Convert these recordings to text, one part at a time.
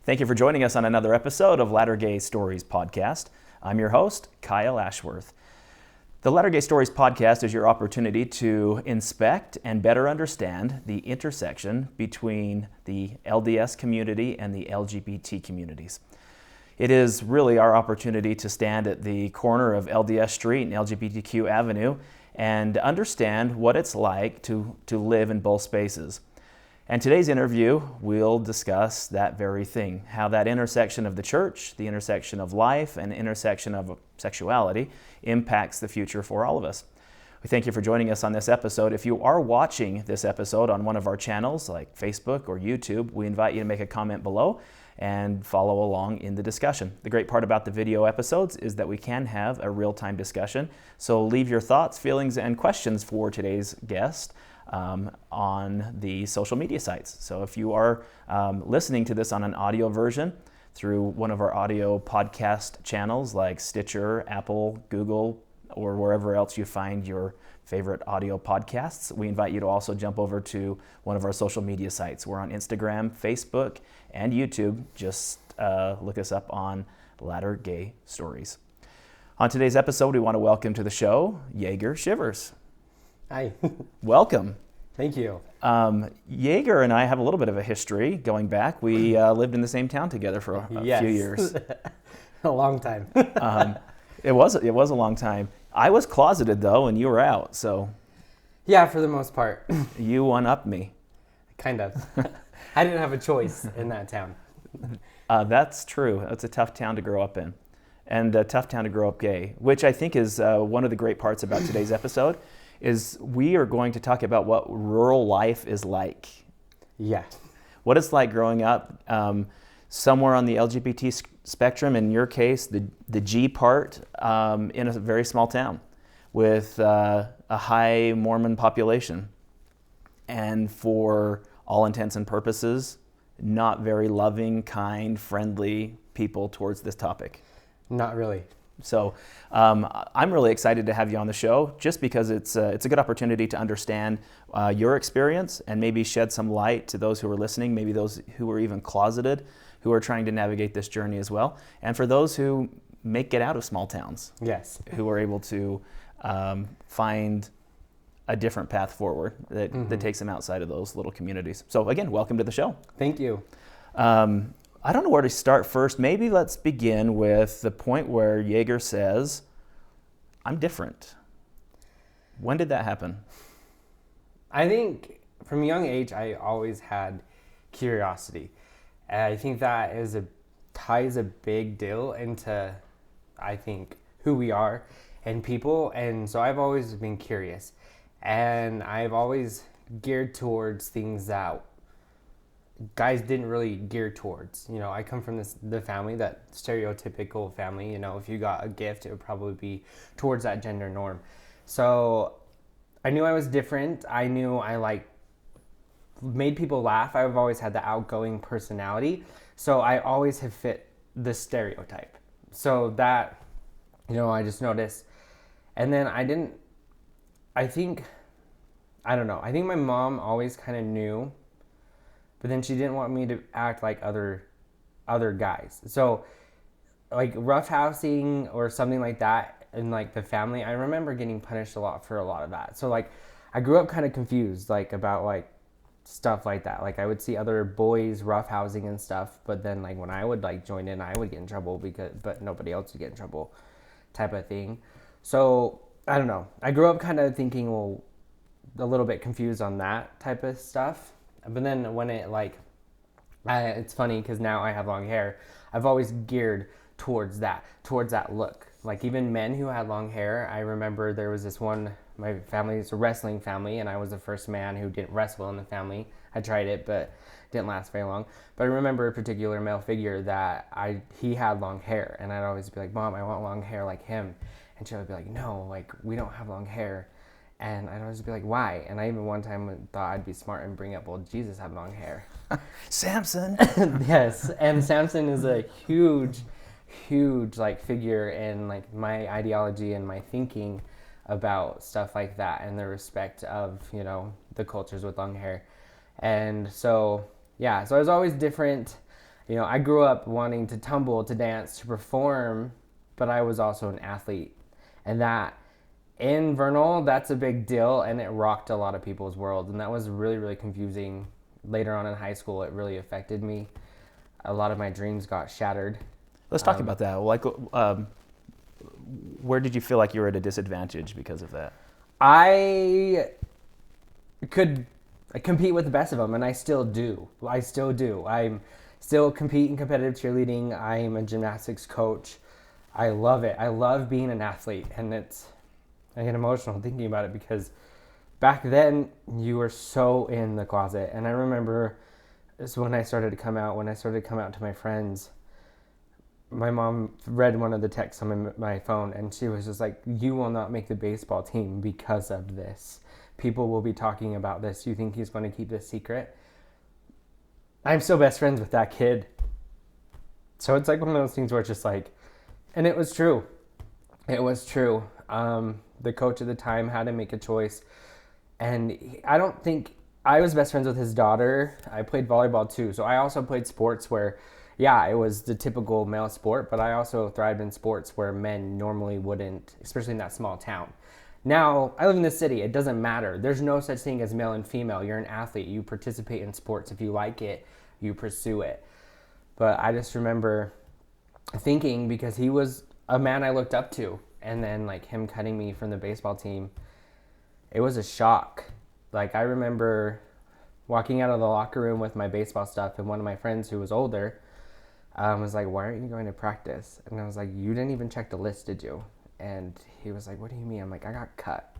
Thank you for joining us on another episode of Latter Gay Stories podcast. I'm your host, Kyle Ashworth. The Latter Gay Stories podcast is your opportunity to inspect and better understand the intersection between the LDS community and the LGBT communities. It is really our opportunity to stand at the corner of LDS Street and LGBTQ Avenue and understand what it's like to live in both spaces. And today's interview, we'll discuss that very thing, how that intersection of the church, the intersection of life, and intersection of sexuality impacts the future for all of us. We thank you for joining us on this episode. If you are watching this episode on one of our channels like Facebook or YouTube, we invite you to make a comment below and follow along in the discussion. The great part about the video episodes is that we can have a real-time discussion. So leave your thoughts, feelings, and questions for today's guest on the social media sites. So if you are listening to this on an audio version through one of our audio podcast channels like Stitcher, Apple, Google, or wherever else you find your favorite audio podcasts, we invite you to also jump over to one of our social media sites. We're on Instagram, Facebook, and YouTube. Just look us up on Latter Gay Stories. On today's episode, we want to welcome to the show Yaeger Chivers. Hi. Welcome. Thank you. Yaeger and I have a little bit of a history going back. We lived in the same town together for a few years. A long time. It was a long time. I was closeted though, and you were out, so. Yeah, for the most part. You one-upped me. Kind of. I didn't have a choice in that town. That's true. It's a tough town to grow up in, and a tough town to grow up gay, which I think is one of the great parts about today's episode. Is we are going to talk about what rural life is like. Yeah. What it's like growing up somewhere on the LGBT spectrum, in your case, the G part, in a very small town with a high Mormon population. And for all intents and purposes, not very loving, kind, friendly people towards this topic. Not really. So I'm really excited to have you on the show just because it's a good opportunity to understand your experience and maybe shed some light to those who are listening, maybe those who are even closeted, who are trying to navigate this journey as well. And for those who make it out of small towns, yes, who are able to find a different path forward that takes them outside of those little communities. So again, welcome to the show. Thank you. I don't know where to start first. Maybe let's begin with the point where Yaeger says, I'm different. When did that happen? I think from a young age, I always had curiosity. And I think that ties a big deal into, I think, who we are and people. And so I've always been curious. And I've always geared towards things that guys didn't really gear towards. You know, I come from the family, that stereotypical family. You know, if you got a gift, it would probably be towards that gender norm. So I knew I was different. I knew I made people laugh. I've always had the outgoing personality. So I always have fit the stereotype. So that, I just noticed. And then I think my mom always kind of knew, but then she didn't want me to act like other guys. So like roughhousing or something like that in like the family, I remember getting punished a lot for a lot of that. So like I grew up kind of confused like about like stuff like that. Like I would see other boys roughhousing and stuff, but then like when I would like join in, I would get in trouble but nobody else would get in trouble type of thing. So I don't know. I grew up kind of thinking, well, a little bit confused on that type of stuff. But then when it's funny because now I have long hair. I've always geared towards that look. Like even men who had long hair, I remember there was this one, my family is a wrestling family, and I was the first man who didn't wrestle in the family. I tried it, but didn't last very long. But I remember a particular male figure that he had long hair, and I'd always be like, Mom, I want long hair like him. And she would be like, no, like we don't have long hair. And I'd always be like, why? And I even one time thought I'd be smart and bring up, well, Jesus had long hair. Samson. Yes. And Samson is a huge like figure in like my ideology and my thinking about stuff like that and the respect of, the cultures with long hair. And so, yeah, so I was always different. I grew up wanting to tumble, to dance, to perform, but I was also an athlete. And that, in Vernal, that's a big deal, and it rocked a lot of people's world. And that was really, really confusing. Later on in high school, it really affected me. A lot of my dreams got shattered. Let's talk about that. Like, where did you feel like you were at a disadvantage because of that? I could compete with the best of them, and I still do. I'm still compete in competitive cheerleading. I'm a gymnastics coach. I love it. I love being an athlete, and I get emotional thinking about it because back then you were so in the closet. And I remember this when I started to come out to my friends. My mom read one of the texts on my phone, and she was just like, "You will not make the baseball team because of this. People will be talking about this. You think he's going to keep this secret?" I'm still best friends with that kid. So it's like one of those things where it's just like, and it was true. It was true. The coach at the time had to make a choice. And I don't think, I was best friends with his daughter. I played volleyball too. So I also played sports where, yeah, it was the typical male sport, but I also thrived in sports where men normally wouldn't, especially in that small town. Now, I live in the city. It doesn't matter. There's no such thing as male and female. You're an athlete. You participate in sports. If you like it, you pursue it. But I just remember thinking, because he was a man I looked up to, and then like him cutting me from the baseball team, it was a shock. Like, I remember walking out of the locker room with my baseball stuff, and one of my friends who was older was like, "Why aren't you going to practice?" And I was like, "You didn't even check the list, did you?" And he was like, "What do you mean?" I'm like, "I got cut."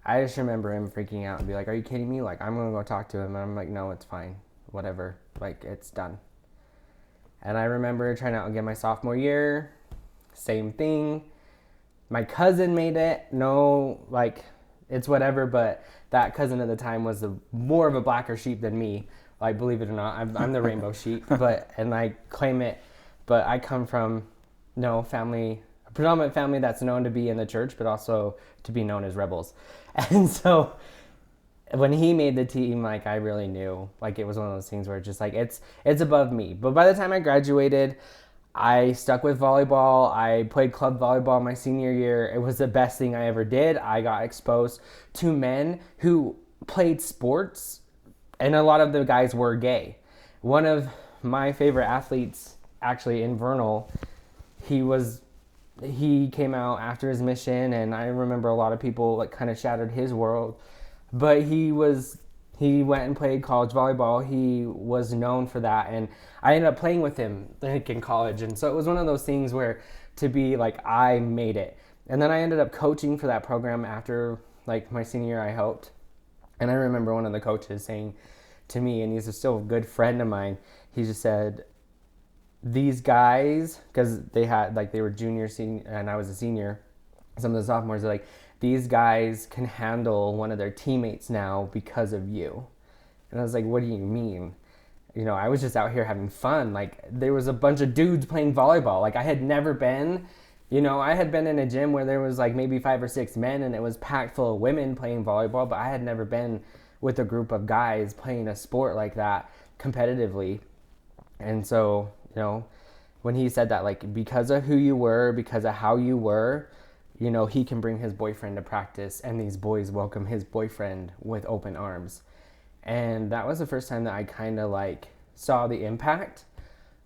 I just remember him freaking out and be like, "Are you kidding me? Like, I'm going to go talk to him." And I'm like, "No, it's fine. Whatever. Like, it's done." And I remember trying out again my sophomore year. Same thing. My cousin made it. No, like, it's whatever, but that cousin at the time was more of a blacker sheep than me. Like, believe it or not, I'm the rainbow sheep, and I claim it. But I come from a predominant family that's known to be in the church, but also to be known as rebels. And so when he made the team, like, I really knew, like, it was one of those things where it's just like, it's above me. But by the time I graduated, I stuck with volleyball. I played club volleyball my senior year. It was the best thing I ever did. I got exposed to men who played sports, and a lot of the guys were gay. One of my favorite athletes, actually, in Vernal, he came out after his mission, and I remember a lot of people like kind of shattered his world. But he went and played college volleyball. He was known for that, and I ended up playing with him like in college. And so it was one of those things where to be like, I made it. And then I ended up coaching for that program after like my senior year, I hoped. And I remember one of the coaches saying to me, and he's still a good friend of mine, he just said, "These guys," because they were junior, senior, and I was a senior, some of the sophomores are like, "These guys can handle one of their teammates now because of you." And I was like, "What do you mean?" I was just out here having fun. Like, there was a bunch of dudes playing volleyball. Like, I had never been, I had been in a gym where there was like maybe 5 or 6 men and it was packed full of women playing volleyball, but I had never been with a group of guys playing a sport like that competitively. And so, when he said that, like, because of who you were, because of how you were, he can bring his boyfriend to practice, and these boys welcome his boyfriend with open arms. And that was the first time that I kind of like saw the impact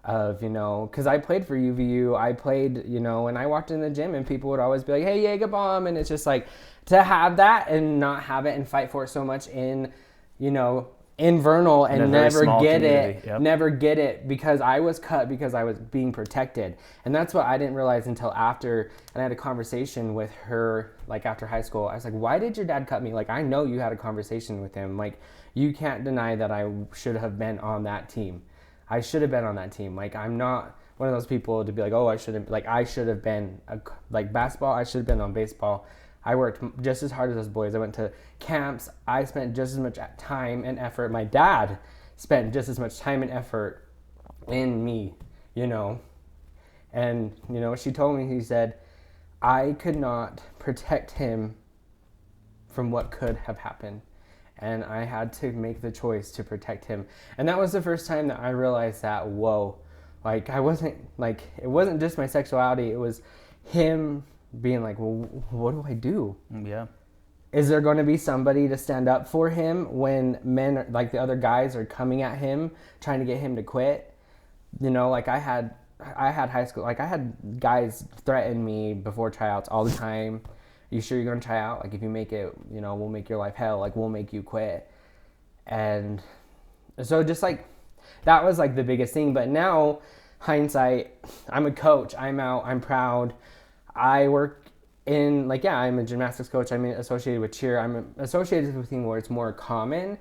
of, because I played for UVU, I played, and I walked in the gym and people would always be like, "Hey, Yaeger bomb," and it's just like, to have that and not have it and fight for it so much in Vernal and never get it because I was cut because I was being protected. And that's what I didn't realize until after, and I had a conversation with her like after high school. I was like, "Why did your dad cut me? Like, I know you had a conversation with him. Like, you can't deny that I should have been on that team. I should have been on that team. Like, I'm not one of those people to be like, oh, I should have been like basketball. I should have been on baseball. I worked just as hard as those boys. I went to camps. I spent just as much time and effort. My dad spent just as much time and effort in me, And, she told me, he said, I could not protect him from what could have happened. and I had to make the choice to protect him. And that was the first time that I realized that, whoa, like it wasn't just my sexuality, it was him being like, well, what do I do? Yeah. Is there going to be somebody to stand up for him when men, like the other guys, are coming at him, trying to get him to quit? You know, like I had high school, like I had guys threaten me before tryouts all the time. You sure you're going to try out? Like if you make it, you know, we'll make your life hell. Like we'll make you quit. And so just like, that was like the biggest thing. But now, hindsight, I'm a coach. I'm out. I'm proud. I work in, like, yeah, I'm a gymnastics coach. I'm associated with cheer. I'm associated with things where it's more common,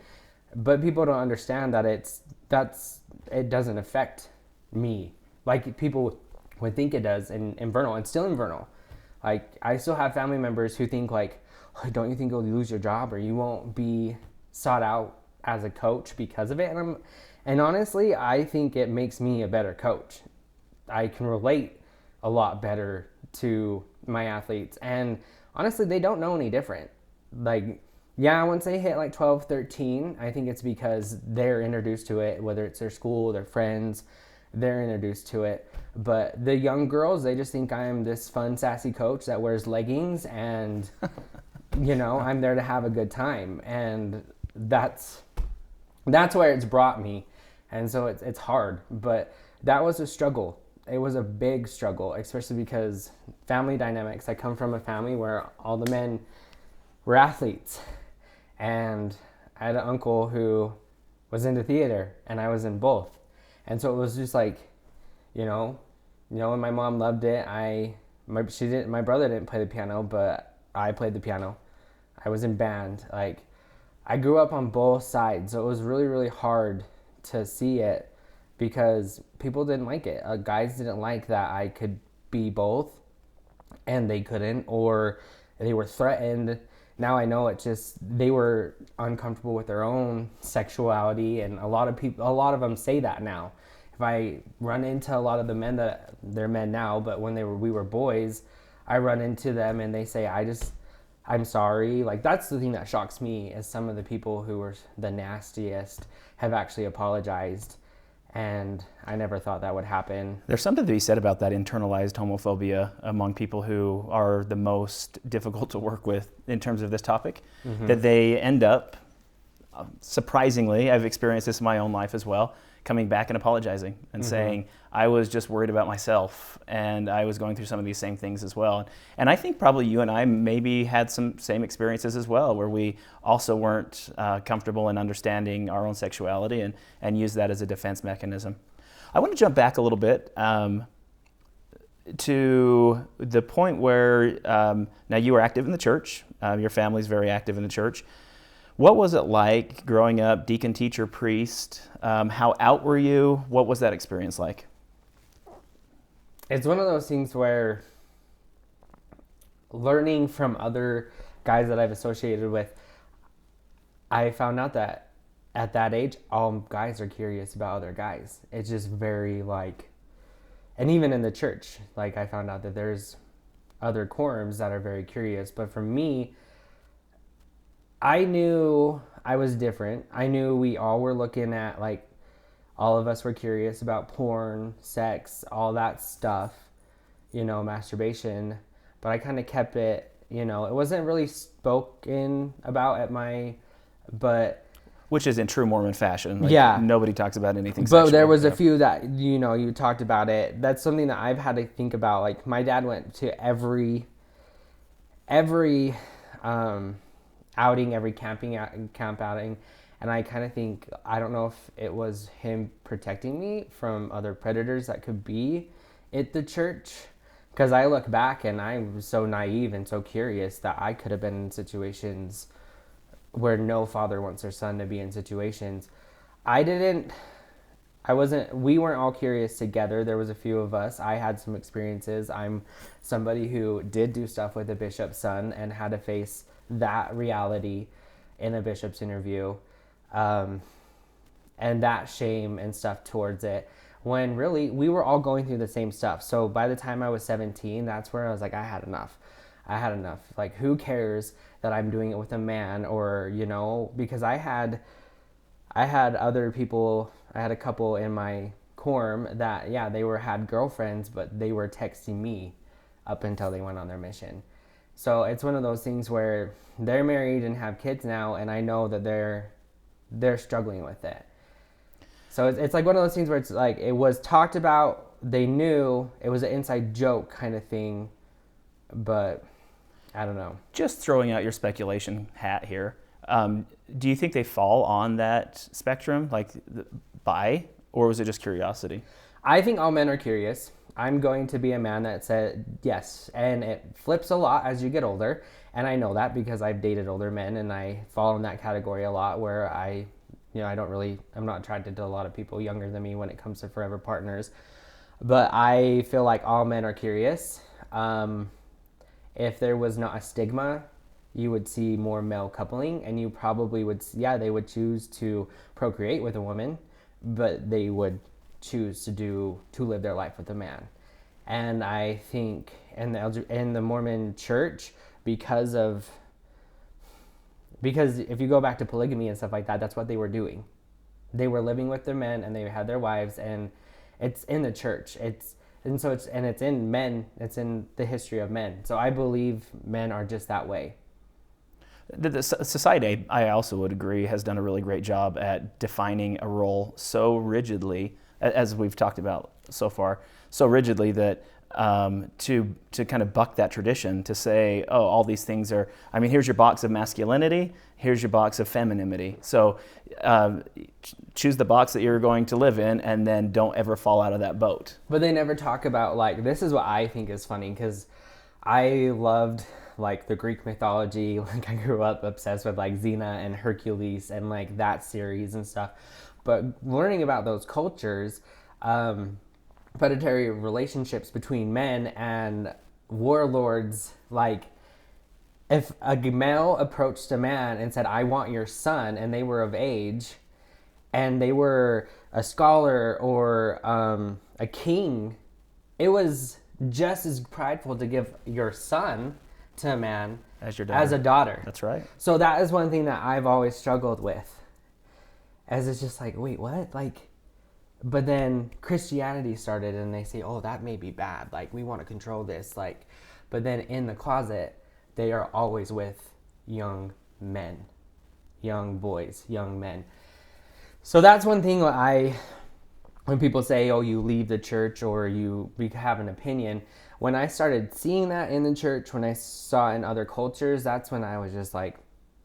but people don't understand that it doesn't affect me like people would think it does in Vernal, and still in Vernal. Like, I still have family members who think like, oh, don't you think you'll lose your job or you won't be sought out as a coach because of it? And honestly, I think it makes me a better coach. I can relate a lot better to my athletes, and honestly, they don't know any different. Like, yeah, once they hit like 12, 13, I think it's because they're introduced to it, whether it's their school, their friends, they're introduced to it. But the young girls, they just think I'm this fun, sassy coach that wears leggings and, you know, I'm there to have a good time. And that's where it's brought me. And so it's hard, but that was a struggle. It was a big struggle, especially because family dynamics. I come from a family where all the men were athletes, and I had an uncle who was into theater, and I was in both. And so it was just like, you know, and my mom loved it. My brother didn't play the piano, but I played the piano. I was in band. Like, I grew up on both sides, so it was really, really hard to see it because people didn't like it. Guys didn't like that I could be both, and they couldn't, or they were threatened. Now I know it's just they were uncomfortable with their own sexuality, and a lot of them say that now. If I run into a lot of the men they're men now, but when we were boys, I run into them and they say, I'm sorry. Like, that's the thing that shocks me, is some of the people who were the nastiest have actually apologized. And I never thought that would happen. There's something to be said about that internalized homophobia among people who are the most difficult to work with in terms of this topic, that they end up, surprisingly, I've experienced this in my own life as well, coming back and apologizing and saying, I was just worried about myself and I was going through some of these same things as well. And I think probably you and I maybe had some same experiences as well, where we also weren't comfortable in understanding our own sexuality and use that as a defense mechanism. I want to jump back a little bit to the point where now you were active in the church, your family's very active in the church. What was it like growing up, deacon, teacher, priest? How out were you? What was that experience like? It's one of those things where learning from other guys that I've associated with, I found out that at that age, all guys are curious about other guys. It's just very like, and even in the church, like I found out that there's other quorums that are very curious. But for me, I knew I was different. I knew we all were looking at, like, all of us were curious about porn, sex, all that stuff, masturbation. But I kind of kept it, it wasn't really spoken about Which is in true Mormon fashion. Like, yeah. Nobody talks about anything sexual. But there was a few that, you talked about it. That's something that I've had to think about. Like, my dad went to every outing, every camp outing, and I kind of think, I don't know if it was him protecting me from other predators that could be at the church, because I look back and I'm so naive and so curious that I could have been in situations where no father wants their son to be in situations. We weren't all curious together. There was a few of us. I had some experiences. I'm somebody who did do stuff with a bishop's son and had to face that reality in a bishop's interview, and that shame and stuff towards it, when really we were all going through the same stuff. So by the time I was 17, that's where I was like, I had enough. I had enough. Like, who cares that I'm doing it with a man? Or, because I had other people, I had a couple in my quorum that, yeah, they had girlfriends, but they were texting me up until they went on their mission. So it's one of those things where they're married and have kids now, and I know that they're struggling with it. So it's like one of those things where it's like, it was talked about, they knew, it was an inside joke kind of thing, but I don't know. Just throwing out your speculation hat here. Do you think they fall on that spectrum, like bi, or was it just curiosity? I think all men are curious. I'm going to be a man that said yes, and it flips a lot as you get older, and I know that because I've dated older men, and I fall in that category a lot where I'm not attracted to a lot of people younger than me when it comes to forever partners, but I feel like all men are curious. If there was not a stigma, you would see more male coupling, and you probably would, they would choose to procreate with a woman, but they would choose to live their life with a man. And I think in the Mormon church, because if you go back to polygamy and stuff like that, that's what they were doing. They were living with their men, and they had their wives, and it's in the church. It's in men. It's in the history of men. So I believe men are just that way. The society, I also would agree, has done a really great job at defining a role so rigidly, as we've talked about so far, so rigidly that to kind of buck that tradition, to say, oh, all these things are, here's your box of masculinity, here's your box of femininity. So choose the box that you're going to live in, and then don't ever fall out of that boat. But they never talk about, like, this is what I think is funny, because I loved, like, the Greek mythology. Like, I grew up obsessed with, like, Xena and Hercules and, like, that series and stuff. But learning about those cultures, predatory relationships between men and warlords, like, if a male approached a man and said, I want your son, and they were of age, and they were a scholar or a king, it was just as prideful to give your son to a man as your daughter. As a daughter. That's right. So that is one thing that I've always struggled with. As it's just like, wait, what? Like, but then Christianity started, and they say, oh, that may be bad. Like, we want to control this. Like, but then in the closet, they are always with young men, young boys, young men. So that's one thing when people say, oh, you leave the church or you have an opinion, when I started seeing that in the church, when I saw it in other cultures, that's when I was just like, are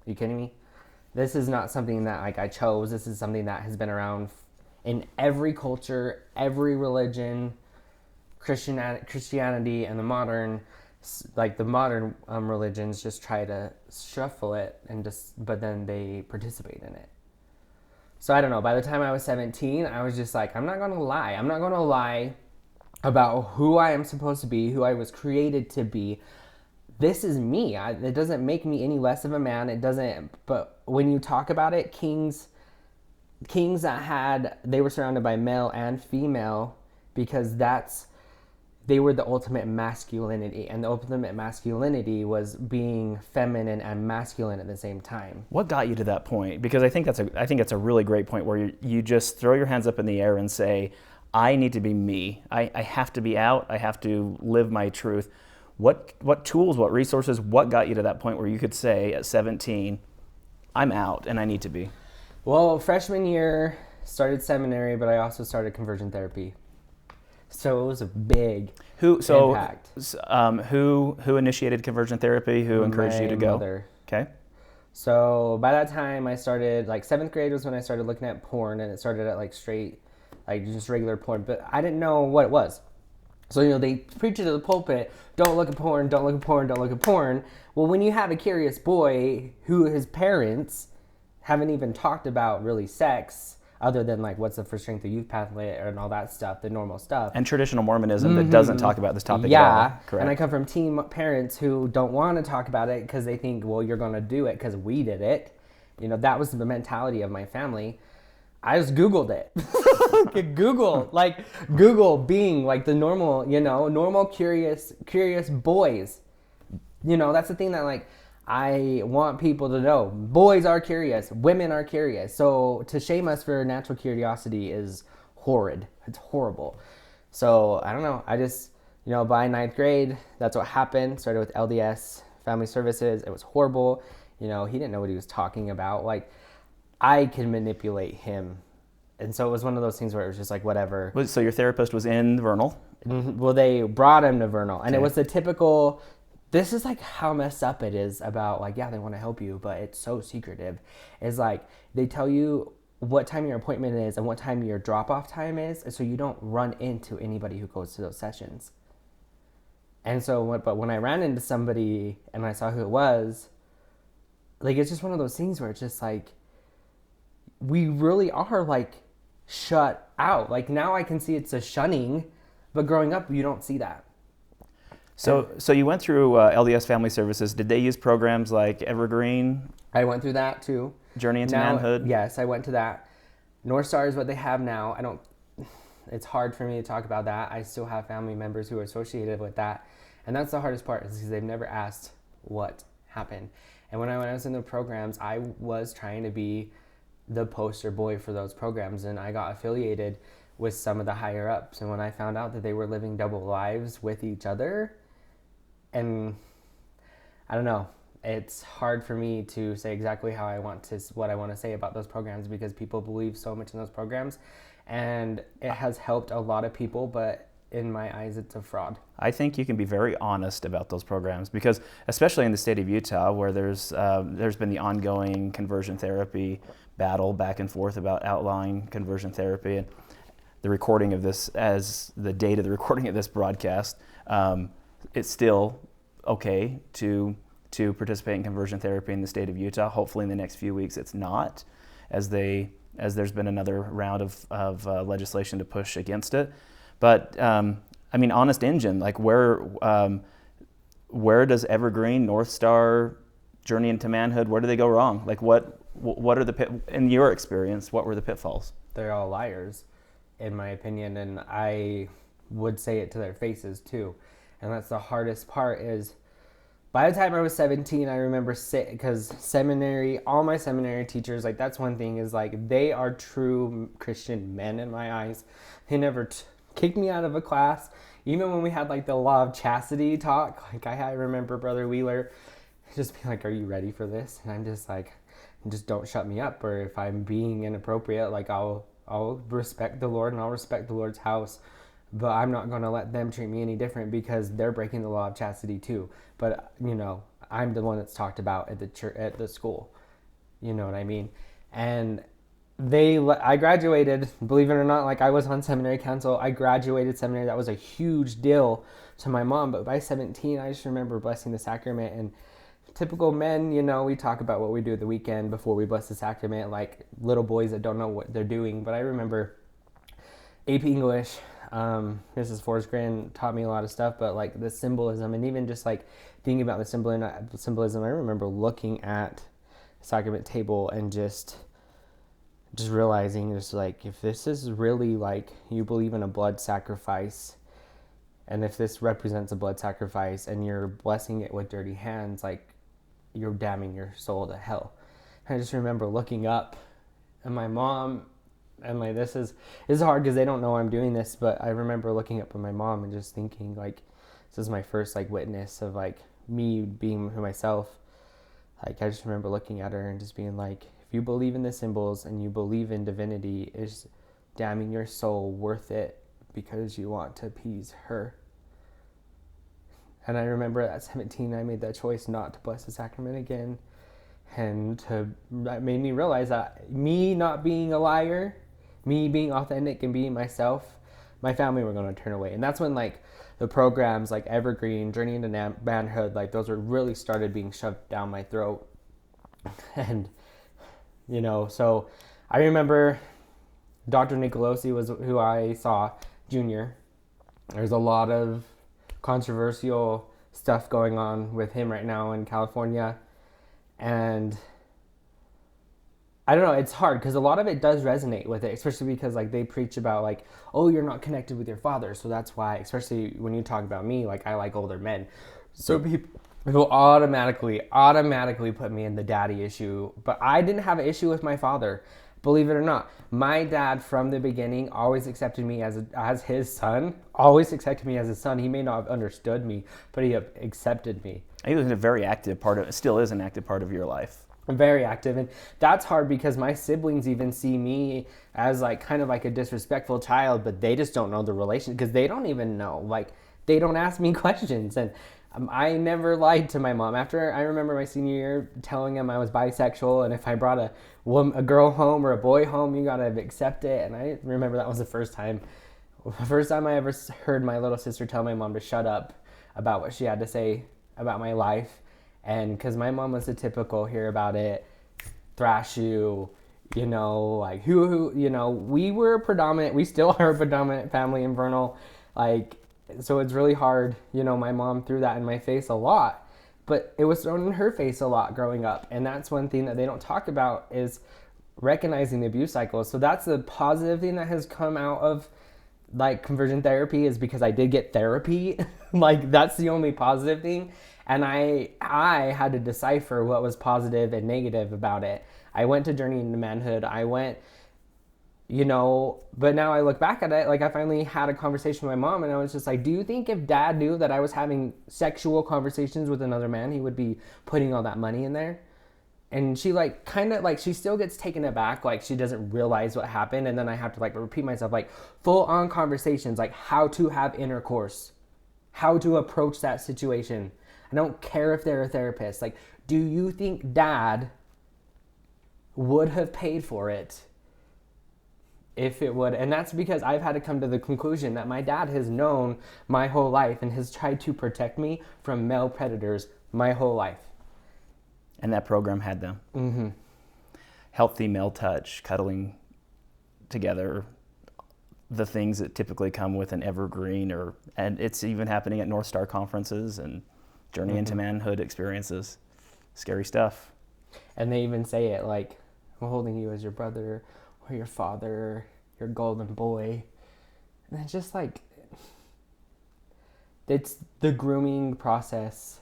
you kidding me? This is not something that, like, I chose. This is something that has been around in every culture, every religion. Christianity and the modern religions just try to shuffle it, but then they participate in it. So I don't know, by the time I was 17, I was just like, I'm not going to lie. I'm not going to lie about who I am supposed to be, who I was created to be. This is me. It doesn't make me any less of a man. It doesn't, but when you talk about it, kings they were surrounded by male and female because they were the ultimate masculinity, and the ultimate masculinity was being feminine and masculine at the same time. What got you to that point? Because I think that's a really great point where you just throw your hands up in the air and say, I need to be me. I have to be out. I have to live my truth. What tools, what resources, what got you to that point where you could say at 17, I'm out and I need to be? Well, freshman year, started seminary, but I also started conversion therapy. So it was a big impact. Who initiated conversion therapy? Who encouraged you to go? Mother. Okay. So by that time, I started, like, 7th grade was when I started looking at porn, and it started at, like, straight, like, just regular porn, but I didn't know what it was. So, they preach it to the pulpit, don't look at porn, don't look at porn, don't look at porn. Well, when you have a curious boy who his parents haven't even talked about really sex, other than, like, what's the first strength of youth pathway and all that stuff, the normal stuff. And traditional Mormonism that doesn't talk about this topic at all. Correct. And I come from teen parents who don't want to talk about it because they think, well, you're going to do it because we did it. That was the mentality of my family. I just Googled it. Google being, like, the normal, normal curious boys. that's the thing that like I want people to know. Boys are curious, women are curious. So to shame us for natural curiosity is horrid. It's horrible. So I don't know. I just, by ninth grade, that's what happened. Started with LDS Family Services. It was horrible. He didn't know what he was talking about. Like, I could manipulate him. And so it was one of those things where it was just like, whatever. So your therapist was in Vernal? Well, they brought him to Vernal. And Okay. it was the typical, this is like how messed up it is about like, yeah, they want to help you, but it's so secretive. It's like, they tell you what time your appointment is and what time your drop-off time is, so you don't run into anybody who goes to those sessions. And so, but when I ran into somebody and I saw who it was, like, it's just one of those things where it's just like, we really are like shut out. Like, now I can see it's a shunning, but growing up, you don't see that. So you went through LDS Family Services. Did they use programs like Evergreen? I went through that too. Journey into Manhood? Yes, I went to that. North Star is what they have now. It's hard for me to talk about that. I still have family members who are associated with that. And that's the hardest part, is because they've never asked what happened. And when I was in the programs, I was trying to be the poster boy for those programs, and I got affiliated with some of the higher ups. And when I found out that they were living double lives with each other, and I don't know, it's hard for me to say exactly what I want to say about those programs, because people believe so much in those programs, and it has helped a lot of people, but in my eyes, it's a fraud. I think you can be very honest about those programs, because especially in the state of Utah, where there's been the ongoing conversion therapy battle back and forth about outlawing conversion therapy, and the recording of this, as the date of the recording of this broadcast, it's still okay to participate in conversion therapy in the state of Utah. Hopefully in the next few weeks it's not, as there's been another round of legislation to push against it. But Honest Engine, like where does Evergreen, North Star, Journey into Manhood, where do they go wrong? Like what are in your experience, what were the pitfalls? They're all liars, in my opinion, and I would say it to their faces too. And that's the hardest part, is by the time I was 17, I remember because all my seminary teachers, like, that's one thing, is like, they are true Christian men in my eyes. They never kicked me out of a class. Even when we had like the law of chastity talk, like I remember Brother Wheeler just being like, "Are you ready for this?" And I'm just like, just don't shut me up. Or if I'm being inappropriate, like I'll respect the Lord and I'll respect the Lord's house, but I'm not going to let them treat me any different, because they're breaking the law of chastity too. But I'm the one that's talked about at the church, at the school. You know what I mean? And I graduated, believe it or not, like I was on seminary council. I graduated seminary. That was a huge deal to my mom. But by 17, I just remember blessing the sacrament. And typical men, we talk about what we do the weekend before we bless the sacrament, like little boys that don't know what they're doing. But I remember AP English, Mrs. Forsgren taught me a lot of stuff, but like the symbolism, and even just like thinking about the symbolism, I remember looking at the sacrament table and just realizing, just like, if this is really like you believe in a blood sacrifice, and if this represents a blood sacrifice and you're blessing it with dirty hands, like, you're damning your soul to hell. And I just remember looking up at my mom, and like, this is hard because they don't know I'm doing this, but I remember looking up at my mom and just thinking, like, this is my first like witness of like me being myself. Like, I just remember looking at her and just being like, if you believe in the symbols and you believe in divinity, is damning your soul worth it because you want to appease her? And I remember at 17, I made that choice not to bless the sacrament again. And that made me realize that me not being a liar, me being authentic and being myself, my family were going to turn away. And that's when like the programs like Evergreen, Journey into Manhood, like those were really started being shoved down my throat. And so I remember Dr. Nicolosi was who I saw, Junior. There's a lot of controversial stuff going on with him right now in California. And I don't know, it's hard because a lot of it does resonate with it, especially because like they preach about like, oh, you're not connected with your father. So that's why, especially when you talk about me, like I like older men. So It will automatically put me in the daddy issue. But I didn't have an issue with my father. Believe it or not, my dad from the beginning always accepted me as his son. Always accepted me as his son. He may not have understood me, but he accepted me. He was a very active part of, still is an active part of your life. Very active, and that's hard because my siblings even see me as like kind of like a disrespectful child, but they just don't know the relation because they don't even know. Like they don't ask me questions, and I never lied to my mom. After I remember my senior year telling him I was bisexual, and if I brought a girl home or a boy home, you gotta accept it. And I remember that was the first time I ever heard my little sister tell my mom to shut up about what she had to say about my life. And because my mom was the typical hear about it, thrash you, like who, we still are a predominant family in Vernal. Like, so it's really hard, my mom threw that in my face a lot, but it was thrown in her face a lot growing up. And that's one thing that they don't talk about is recognizing the abuse cycle. So that's the positive thing that has come out of like conversion therapy is because I did get therapy. Like that's the only positive thing. And I had to decipher what was positive and negative about it. I went to Journey into Manhood. I went, but now I look back at it, like I finally had a conversation with my mom and I was just like, do you think if dad knew that I was having sexual conversations with another man, he would be putting all that money in there? And she like kind of like she still gets taken aback, like she doesn't realize what happened. And then I have to like repeat myself, like full on conversations, like how to have intercourse, how to approach that situation. I don't care if they're a therapist. Like, do you think dad would have paid for it if it would? And that's because I've had to come to the conclusion that my dad has known my whole life and has tried to protect me from male predators my whole life. And that program had them. Mm-hmm. Healthy male touch, cuddling together, the things that typically come with an evergreen, and it's even happening at North Star conferences and Journey into Manhood experiences. Scary stuff. And they even say it like, I'm holding you as your brother or your father, your golden boy. And it's just like, it's the grooming process.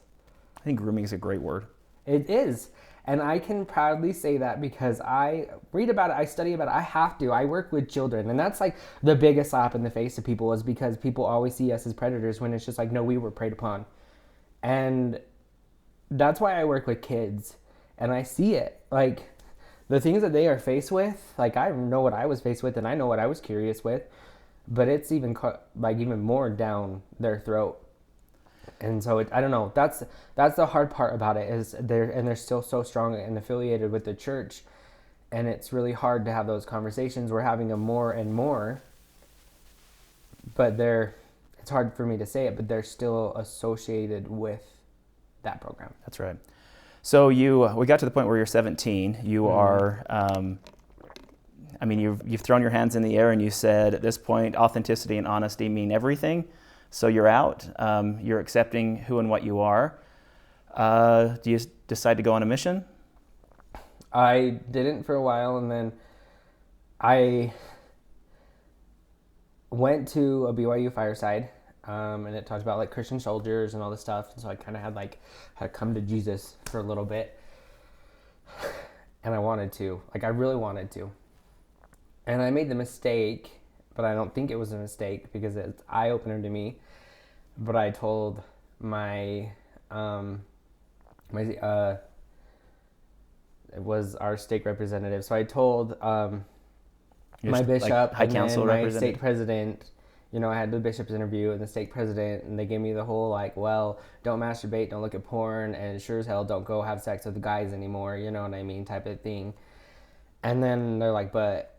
I think grooming is a great word. It is. And I can proudly say that because I read about it, I study about it, I have to. I work with children. And that's like the biggest slap in the face of people is because people always see us as predators when it's just like, no, we were preyed upon. And that's why I work with kids and I see it. Like the things that they are faced with, like I know what I was faced with and I know what I was curious with, but it's even like even more down their throat. And so I don't know, that's the hard part about it is they're still so strong and affiliated with the church. And it's really hard to have those conversations. We're having them more and more, but it's hard for me to say it, but they're still associated with that program. That's right. So we got to the point where you're 17. You are, you've thrown your hands in the air and you said at this point, authenticity and honesty mean everything. So you're out. You're accepting who and what you are. Do you decide to go on a mission? I didn't for a while, and then I went to a BYU fireside, and it talked about like Christian soldiers and all this stuff. And so I kind of had come to Jesus for a little bit, and I really wanted to, and I made the mistake, but I don't think it was a mistake because it's eye-opener to me. But I told it was our stake representative. So I told my bishop, like high and council then my stake president. I had the bishop's interview and the stake president, and they gave me the whole like, well, don't masturbate, don't look at porn, and sure as hell don't go have sex with guys anymore. You know what I mean, type of thing. And then they're like, but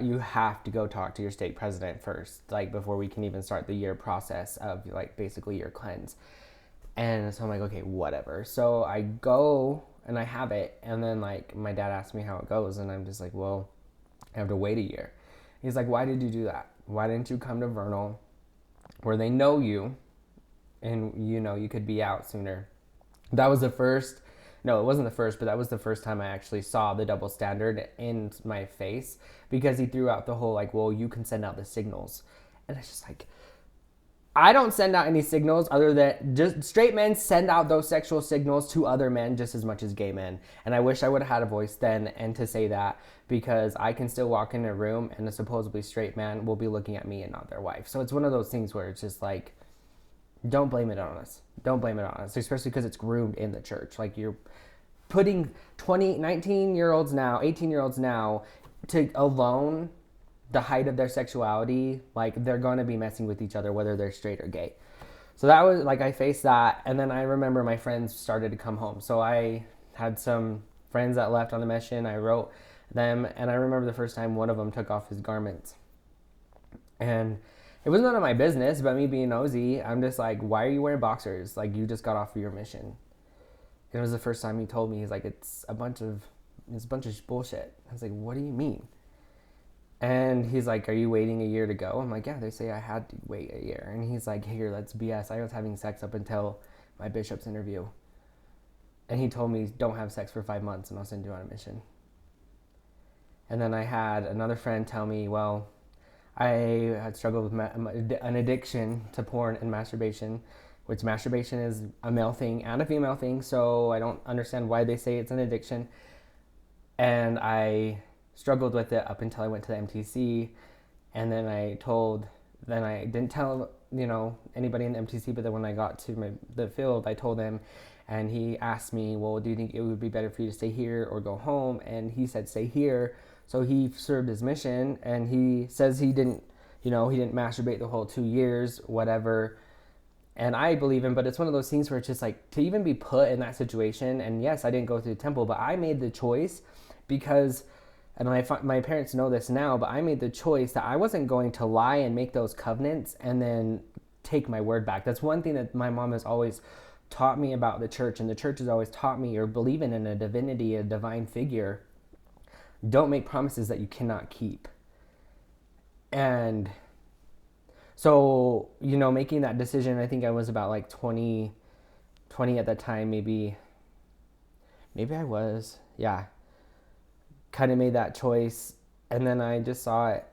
you have to go talk to your stake president first, like before we can even start the year process of like basically your cleanse. And so I'm like, okay, whatever. So I go and I have it. And then like my dad asked me how it goes. And I'm just like, well, I have to wait a year. He's like, why did you do that? Why didn't you come to Vernal where they know you and you could be out sooner? That was the first. No, it wasn't the first, but that was the first time I actually saw the double standard in my face because he threw out the whole like, well, you can send out the signals. And it's just like, I don't send out any signals other than just straight men send out those sexual signals to other men just as much as gay men. And I wish I would have had a voice then and to say that, because I can still walk in a room and a supposedly straight man will be looking at me and not their wife. So it's one of those things where it's just like, don't blame it on us. Don't blame it on us, especially because it's groomed in the church. Like, you're putting 19-year-olds now, 18-year-olds now to alone the height of their sexuality. Like, they're going to be messing with each other, whether they're straight or gay. So that was like, I faced that. And then I remember my friends started to come home. So I had some friends that left on the mission. I wrote them. And I remember the first time one of them took off his garments. And it was none of my business, but me being nosy, I'm just like, why are you wearing boxers? Like, you just got off of your mission. It was the first time he told me, he's like, it's a bunch of bullshit. I was like, what do you mean? And he's like, are you waiting a year to go? I'm like, yeah, they say I had to wait a year. And he's like, here, that's BS. I was having sex up until my bishop's interview. And he told me, don't have sex for 5 months and I'll send you on a mission. And then I had another friend tell me, well, I had struggled with an addiction to porn and masturbation, which masturbation is a male thing and a female thing. So I don't understand why they say it's an addiction. And I struggled with it up until I went to the MTC, and then I didn't tell anybody in the MTC, but then when I got to the field, I told him, and he asked me, well, do you think it would be better for you to stay here or go home? And he said stay here. So he served his mission, and he says he didn't masturbate the whole 2 years, whatever. And I believe him, but it's one of those things where it's just like, to even be put in that situation, and yes, I didn't go through the temple, but I made the choice because, and my parents know this now, but I made the choice that I wasn't going to lie and make those covenants and then take my word back. That's one thing that my mom has always taught me about the church, and the church has always taught me, or believing in a divinity, a divine figure. Don't make promises that you cannot keep. And so, making that decision, I think I was about like 20 at that time, maybe I was, yeah. Kind of made that choice, and then I just saw it,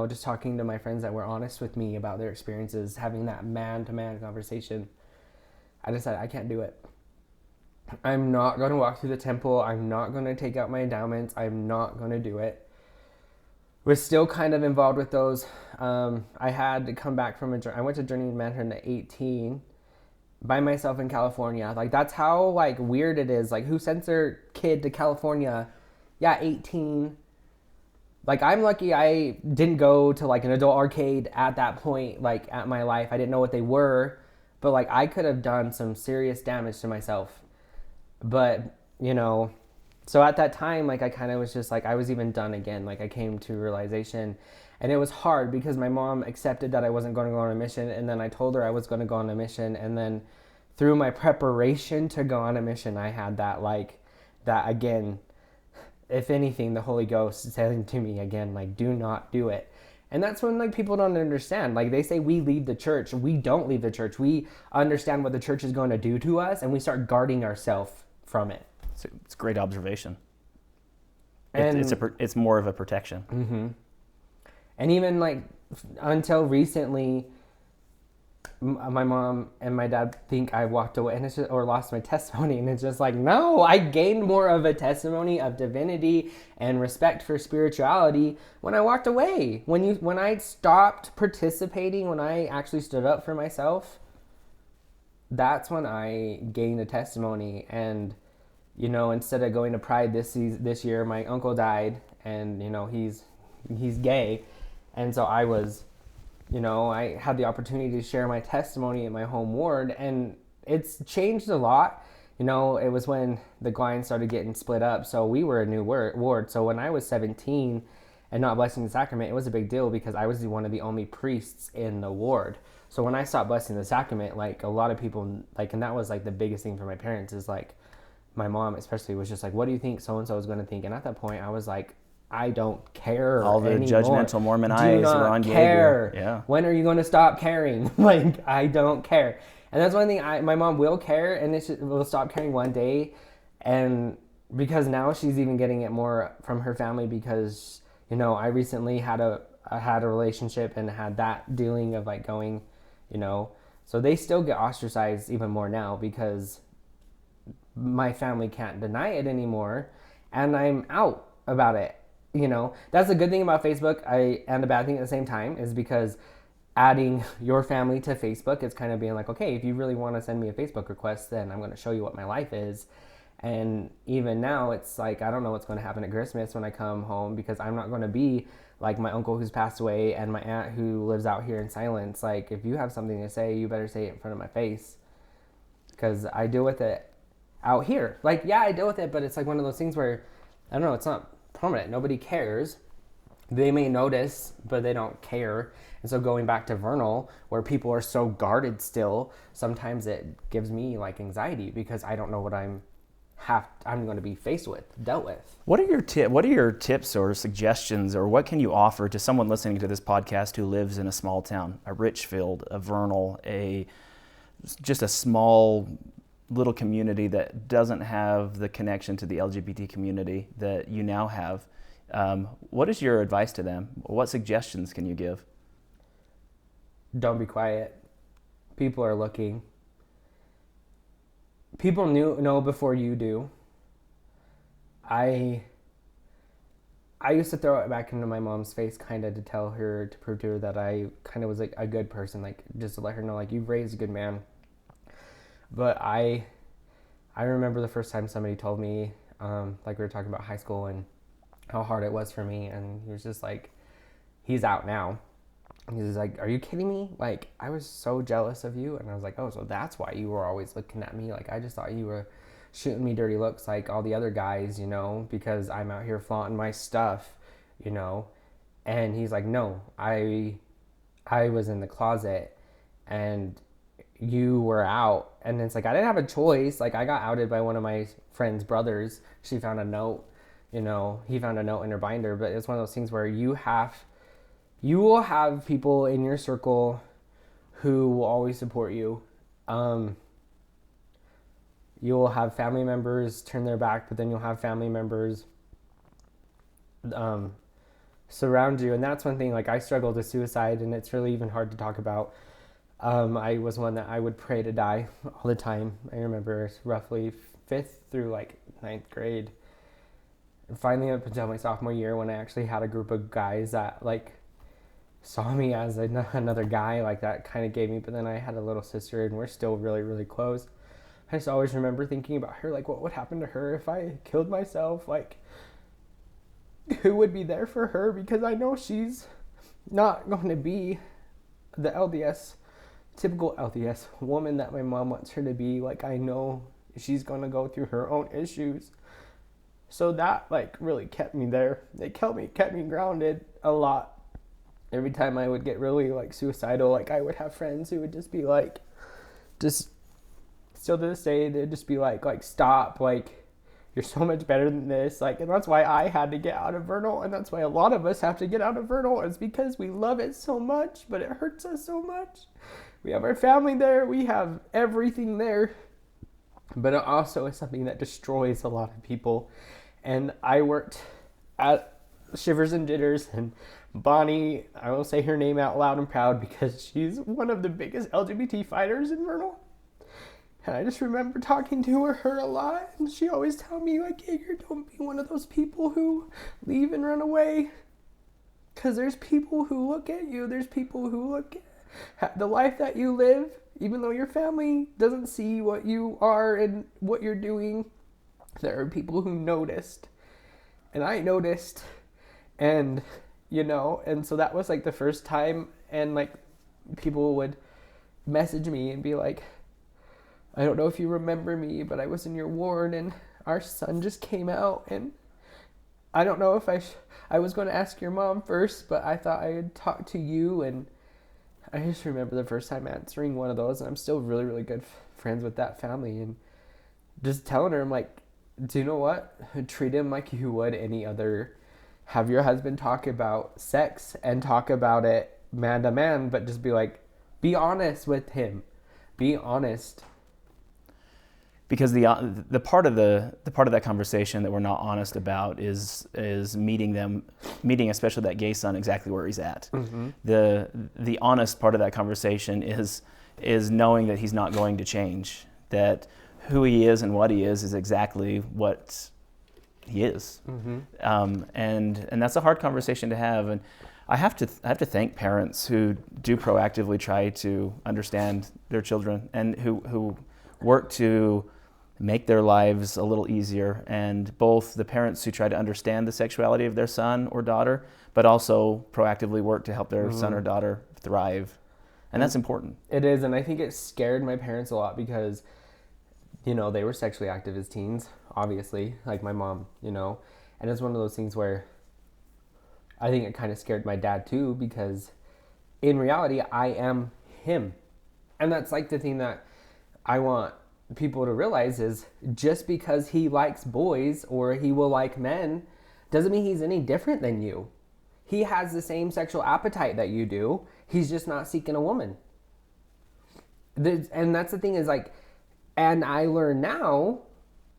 just talking to my friends that were honest with me about their experiences, having that man-to-man conversation. I decided I can't do it. I'm not going to walk through the temple. I'm not going to take out my endowments. I'm not going to do it. Was still kind of involved with those. I had to come back from I went to Journey Manhattan at 18 by myself in California. Like, that's how like weird it is. Like, who sends their kid to California? Yeah, 18. Like, I'm lucky I didn't go to like an adult arcade at that point, like at my life. I didn't know what they were, but like I could have done some serious damage to myself. But, so at that time, like I kind of was just like, I was even done again. Like, I came to realization, and it was hard because my mom accepted that I wasn't going to go on a mission. And then I told her I was going to go on a mission. And then through my preparation to go on a mission, I had that again, if anything, the Holy Ghost saying to me again, like, do not do it. And that's when like people don't understand. Like, they say we leave the church. We don't leave the church. We understand what the church is going to do to us, and we start guarding ourselves from it. It's a great observation. And it's more of a protection. Mm-hmm. And even like until recently, my mom and my dad think I walked away and or lost my testimony, and it's just like, no, I gained more of a testimony of divinity and respect for spirituality when I walked away. When I stopped participating, when I actually stood up for myself, that's when I gained a testimony. And instead of going to Pride this year, my uncle died, and he's gay, and so I was, I had the opportunity to share my testimony in my home ward, and it's changed a lot. It was when the Glines started getting split up, so we were a new ward. So when I was 17 and not blessing the sacrament, it was a big deal because I was one of the only priests in the ward. So when I stopped blessing the sacrament, like a lot of people, like, and that was like the biggest thing for my parents, is like, my mom especially was just like, what do you think so-and-so is going to think? And at that point I was like, I don't care all the anymore. Judgmental Mormon eyes were on care. Yaeger. Yeah. When are you going to stop caring? Like, I don't care. And that's one thing my mom will care, and will stop caring one day. And because now she's even getting it more from her family, because, I recently had a relationship and had that dealing of like going, you know? So they still get ostracized even more now because my family can't deny it anymore, and I'm out about it, you know? That's a good thing about Facebook, and the bad thing at the same time is because adding your family to Facebook is kind of being like, okay, if you really want to send me a Facebook request, then I'm going to show you what my life is. And even now, it's like, I don't know what's going to happen at Christmas when I come home, because I'm not going to be like my uncle who's passed away and my aunt who lives out here in silence. Like, if you have something to say, you better say it in front of my face, because I deal with it out here. Like, yeah, I deal with it, but it's like one of those things where, I don't know, it's not prominent. Nobody cares. They may notice, but they don't care. And so going back to Vernal, where people are so guarded still, sometimes it gives me like anxiety because I don't know what I'm going to be dealt with. What are your tips or suggestions, or what can you offer to someone listening to this podcast who lives in a small town, a Richfield, a Vernal, just a small little community that doesn't have the connection to the LGBT community that you now have? What is your advice to them? What suggestions can you give? Don't be quiet. People are looking. People know before you do. I used to throw it back into my mom's face, kind of to prove to her that I kind of was like a good person, like just to let her know, like, you've raised a good man. But I remember the first time somebody told me, like we were talking about high school and how hard it was for me, and he was just like, he's out now. He's like, are you kidding me? Like, I was so jealous of you. And I was like, oh, so that's why you were always looking at me. Like, I just thought you were shooting me dirty looks like all the other guys, you know, because I'm out here flaunting my stuff, you know. And he's like, no, I was in the closet and you were out. And it's like, I didn't have a choice. Like, I got outed by one of my friend's brothers. She found a note, you know, he found a note in her binder. But it's one of those things where you will have people in your circle who will always support you. You will have family members turn their back, but then you'll have family members surround you. And that's one thing, like, I struggled with suicide, and it's really even hard to talk about. I was one that I would pray to die all the time. I remember roughly 5th through like 9th grade. And finally up until my sophomore year, when I actually had a group of guys that like saw me as another guy, like, that kind of gave me. But then I had a little sister, and we're still really, really close. I just always remember thinking about her, like, what would happen to her if I killed myself? Like, who would be there for her? Because I know she's not going to be the typical LDS woman that my mom wants her to be. Like, I know she's going to go through her own issues. So that, like, really kept me there. It kept me grounded a lot. Every time I would get really, like, suicidal, like, I would have friends who would just be like, still to this day, they'd just be like, stop, like, you're so much better than this. Like, and that's why I had to get out of Vernal, and that's why a lot of us have to get out of Vernal, is because we love it so much, but it hurts us so much. We have our family there, we have everything there, but it also is something that destroys a lot of people. And I worked at Shivers and Jitters, and Bonnie, I will say her name out loud and proud because she's one of the biggest LGBT fighters in Vernal. And I just remember talking to her a lot, and she always tell me, like, Yaeger, don't be one of those people who leave and run away. Because there's people who look at you, there's people who look at the life that you live, even though your family doesn't see what you are and what you're doing. There are people who noticed. And I noticed, and you know, and so that was like the first time, and like people would message me and be like, I don't know if you remember me, but I was in your ward and our son just came out, and I don't know if I was going to ask your mom first, but I thought I would talk to you. And I just remember the first time answering one of those, and I'm still really, really good friends with that family, and just telling her, I'm like, do you know what? Treat him like you would any other. Have your husband talk about sex and talk about it man to man, but just be like, be honest with him. Be honest. because the part of that conversation that we're not honest about is meeting especially that gay son exactly where he's at. Mm-hmm. The honest part of that conversation is knowing that he's not going to change, that who he is and what he is exactly what he is. Mm-hmm. And that's a hard conversation to have. And I have to thank parents who do proactively try to understand their children and who work to make their lives a little easier. And both the parents who try to understand the sexuality of their son or daughter, but also proactively work to help their mm-hmm. son or daughter thrive. And that's important. It is, and I think it scared my parents a lot because, you know, they were sexually active as teens, obviously, like my mom, you know. And it's one of those things where I think it kind of scared my dad too, because in reality, I am him. And that's like the thing that I want people to realize is just because he likes boys or he will like men doesn't mean he's any different than you. He has the same sexual appetite that you do. He's just not seeking a woman. And that's the thing is like, and I learn now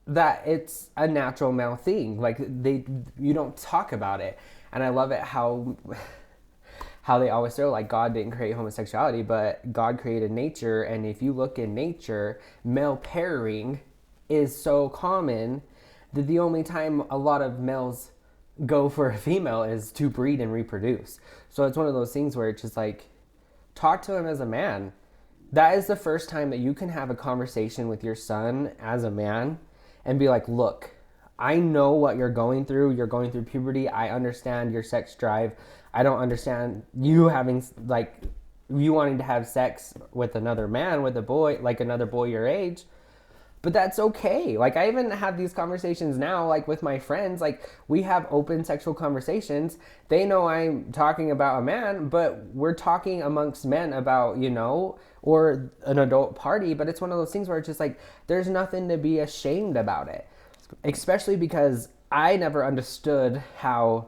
that it's a natural male thing. Like you don't talk about it. And I love it how they always say, like, God didn't create homosexuality, but God created nature. And if you look in nature, male pairing is so common that the only time a lot of males go for a female is to breed and reproduce. So it's one of those things where it's just like, talk to him as a man. That is the first time that you can have a conversation with your son as a man and be like, look, I know what you're going through. You're going through puberty. I understand your sex drive. I don't understand you having, like, you wanting to have sex with another man, with a boy, like another boy your age. But that's okay. Like, I even have these conversations now, like with my friends. Like, we have open sexual conversations. They know I'm talking about a man, but we're talking amongst men about, you know, or an adult party. But it's one of those things where it's just like, there's nothing to be ashamed about it. Especially because I never understood how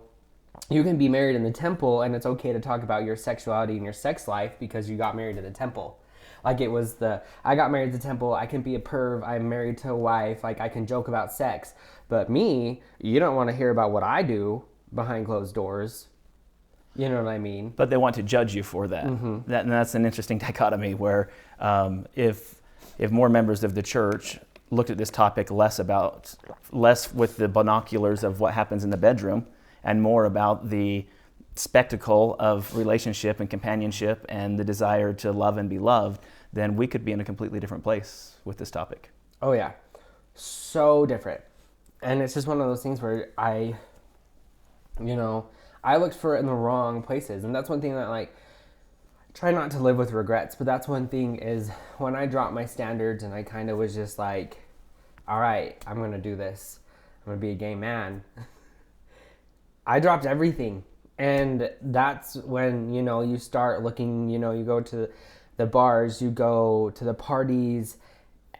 you can be married in the temple and it's okay to talk about your sexuality and your sex life because you got married in the temple. Like it was I got married at the temple, I can be a perv, I'm married to a wife, like I can joke about sex. But me, you don't want to hear about what I do behind closed doors. You know what I mean? But they want to judge you for that. Mm-hmm. And that's an interesting dichotomy where if more members of the church looked at this topic less with the binoculars of what happens in the bedroom and more about the spectacle of relationship and companionship and the desire to love and be loved, then we could be in a completely different place with this topic. Oh yeah, so different. And it's just one of those things where I looked for it in the wrong places. And that's one thing that, like, try not to live with regrets, but that's one thing is when I dropped my standards and I kind of was just like, all right, I'm going to do this. I'm going to be a gay man. I dropped everything. And that's when, you know, you start looking, you know, you go to the bars, you go to the parties,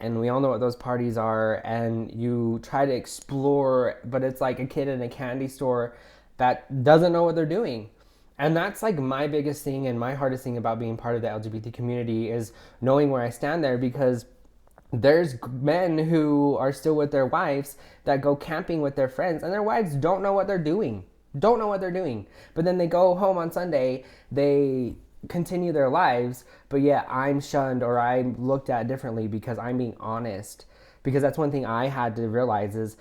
and we all know what those parties are, and you try to explore, but it's like a kid in a candy store that doesn't know what they're doing. And that's like my biggest thing and my hardest thing about being part of the LGBT community is knowing where I stand there, because there's men who are still with their wives that go camping with their friends and their wives don't know what they're doing. But then they go home on Sunday, they continue their lives, but yet I'm shunned or I'm looked at differently because I'm being honest. Because that's one thing I had to realize is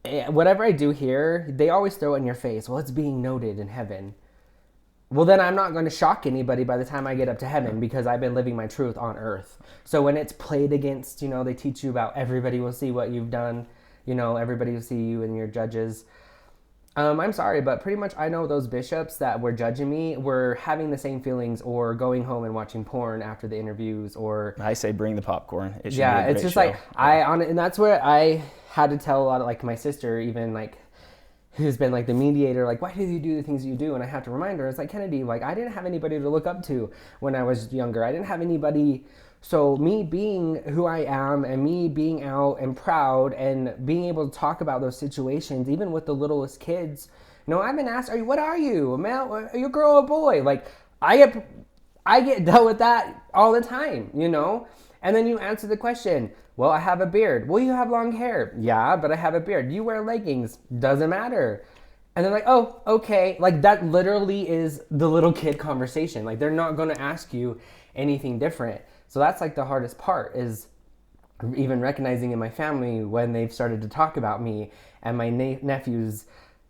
whatever I do here, they always throw it in your face. Well, it's being noted in heaven. Well, then I'm not going to shock anybody by the time I get up to heaven because I've been living my truth on earth. So when it's played against, you know, they teach you about everybody will see what you've done. You know, everybody will see you and your judges. I'm sorry, but pretty much I know those bishops that were judging me were having the same feelings or going home and watching porn after the interviews or... I say bring the popcorn. It should be a great it's just show. And that's where I had to tell a lot of, like, my sister, even, like, who's been, like, the mediator, like, why do you do the things you do? And I have to remind her, it's like, Kennedy, like, I didn't have anybody to look up to when I was younger. I didn't have anybody... So me being who I am and me being out and proud and being able to talk about those situations, even with the littlest kids, you know, I've been asked, what are you, a male? Are you a girl or a boy? Like, I get dealt with that all the time, you know? And then you answer the question, well, I have a beard. Well, you have long hair. Yeah, but I have a beard. You wear leggings. Doesn't matter. And they're like, oh, okay. Like, that literally is the little kid conversation. Like, they're not going to ask you anything different. So that's like the hardest part, is even recognizing in my family when they've started to talk about me and my nephews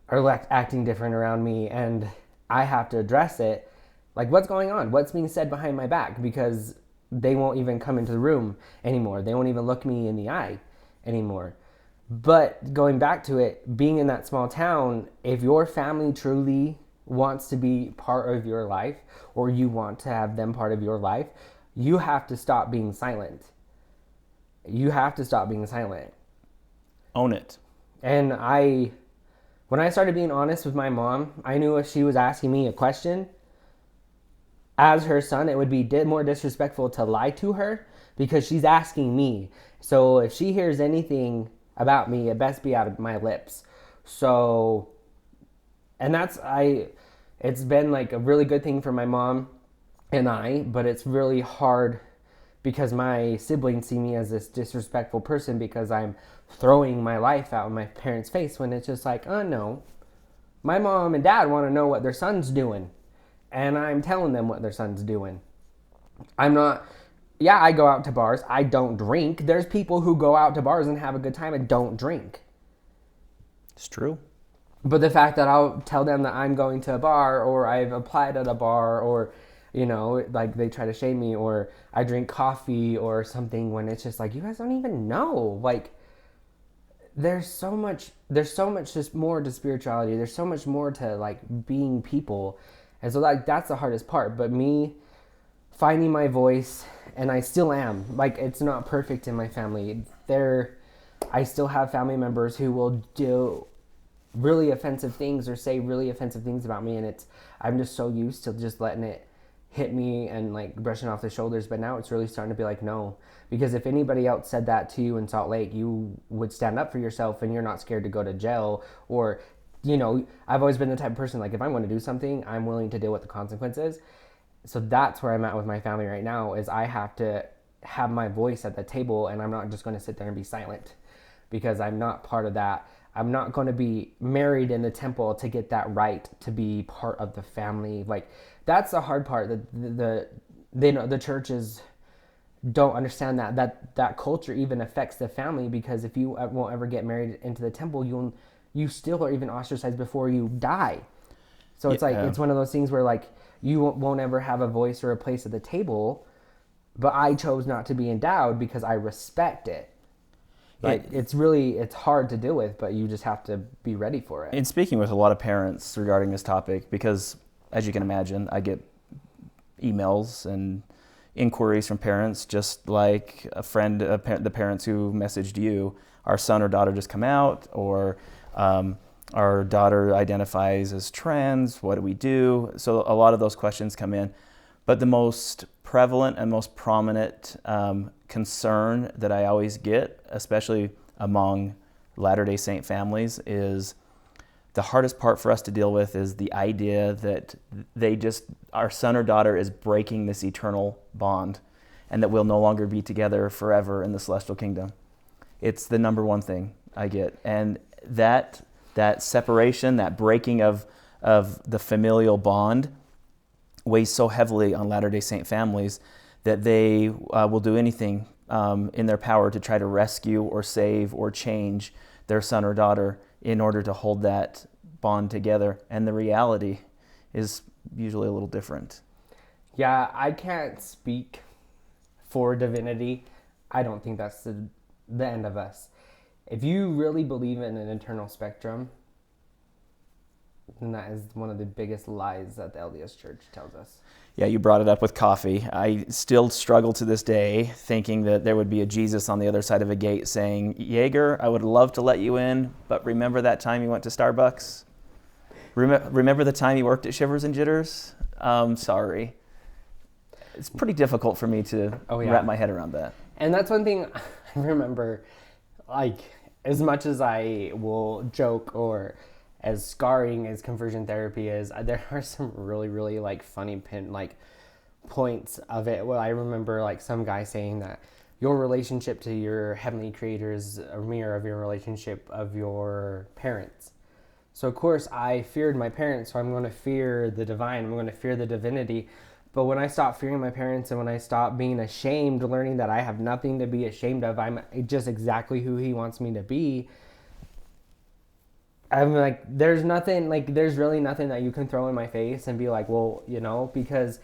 are acting different around me and I have to address it. Like, what's going on? What's being said behind my back? Because they won't even come into the room anymore. They won't even look me in the eye anymore. But going back to it, being in that small town, if your family truly wants to be part of your life, or you want to have them part of your life, you have to stop being silent. You have to stop being silent. Own it. And when I started being honest with my mom, I knew if she was asking me a question, as her son, it would be more disrespectful to lie to her because she's asking me. So if she hears anything about me, it best be out of my lips. So, and it's been like a really good thing for my mom and I, but it's really hard because my siblings see me as this disrespectful person because I'm throwing my life out in my parents' face, when it's just like, oh no, my mom and dad want to know what their son's doing, and I'm telling them what their son's doing. I'm not, yeah, I go out to bars. I don't drink. There's people who go out to bars and have a good time and don't drink. It's true. But the fact that I'll tell them that I'm going to a bar, or I've applied at a bar, or, you know, like they try to shame me, or I drink coffee or something, when it's just like, you guys don't even know. Like, there's so much just more to spirituality. There's so much more to like being people. And so like that's the hardest part. But me finding my voice, and I still am, like, it's not perfect in my family. I still have family members who will do really offensive things or say really offensive things about me, and I'm just so used to just letting it hit me and like brushing off the shoulders. But now it's really starting to be like, no, because if anybody else said that to you in Salt Lake, you would stand up for yourself and you're not scared to go to jail. Or, you know, I've always been the type of person, like, if I'm going to do something, I'm willing to deal with the consequences. So that's where I'm at with my family right now, is I have to have my voice at the table, and I'm not just going to sit there and be silent, because I'm not part of that. I'm not going to be married in the temple to get that right to be part of the family. Like, that's the hard part. The churches don't understand that culture even affects the family, because if you won't ever get married into the temple, you still are even ostracized before you die. So it's like, it's one of those things where like you won't ever have a voice or a place at the table, but I chose not to be endowed because I respect it. Like, it's hard to deal with, but you just have to be ready for it. In speaking with a lot of parents regarding this topic, because as you can imagine, I get emails and inquiries from parents, just like the parents who messaged you, our son or daughter just come out, or our daughter identifies as trans, what do we do? So a lot of those questions come in. But the most prevalent and most prominent concern that I always get, especially among Latter-day Saint families, is the hardest part for us to deal with is the idea that our son or daughter is breaking this eternal bond, and that we'll no longer be together forever in the celestial kingdom. It's the number one thing I get. And that separation, that breaking of the familial bond weighs so heavily on Latter-day Saint families that they will do anything in their power to try to rescue or save or change their son or daughter in order to hold that bond together. And the reality is usually a little different. Yeah, I can't speak for divinity. I don't think that's the end of us. If you really believe in an internal spectrum, then that is one of the biggest lies that the LDS Church tells us. Yeah, you brought it up with coffee. I still struggle to this day thinking that there would be a Jesus on the other side of a gate saying, Yaeger, I would love to let you in, but remember that time you went to Starbucks? Remember the time you worked at Shivers and Jitters? Sorry. It's pretty difficult for me to wrap my head around that. And that's one thing I remember, like, as much as I will joke, or as scarring as conversion therapy is, there are some really, really like funny points of it. Well, I remember like some guy saying that your relationship to your heavenly creator is a mirror of your relationship of your parents. So of course I feared my parents, so I'm going to fear the divine, I'm going to fear the divinity. But when I stop fearing my parents and when I stop being ashamed, learning that I have nothing to be ashamed of, I'm just exactly who he wants me to be, I'm like, there's really nothing that you can throw in my face and be like, well, because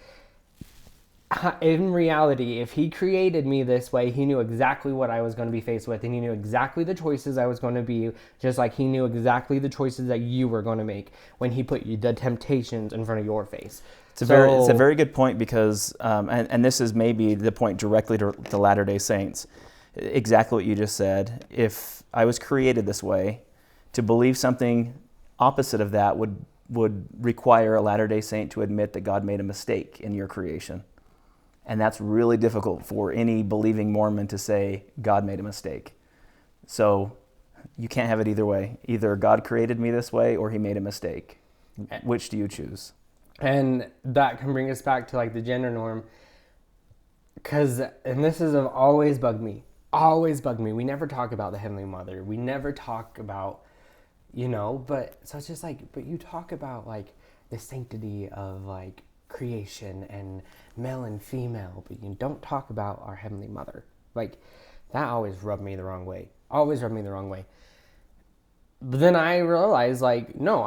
in reality, if he created me this way, he knew exactly what I was going to be faced with, and he knew exactly the choices I was going to be, just like he knew exactly the choices that you were going to make when he put the temptations in front of your face. It's a very good point, because, and this is maybe the point directly to the Latter-day Saints, exactly what you just said. If I was created this way, to believe something opposite of that would require a Latter-day Saint to admit that God made a mistake in your creation. And that's really difficult for any believing Mormon to say God made a mistake. So you can't have it either way. Either God created me this way or he made a mistake. Which do you choose? And that can bring us back to like the gender norm. And this has always bugged me. We never talk about the Heavenly Mother. We never talk about, but so it's just like, but you talk about like the sanctity of like creation and male and female, but you don't talk about our Heavenly Mother. Like, that always rubbed me the wrong way. But then I realized, like, no,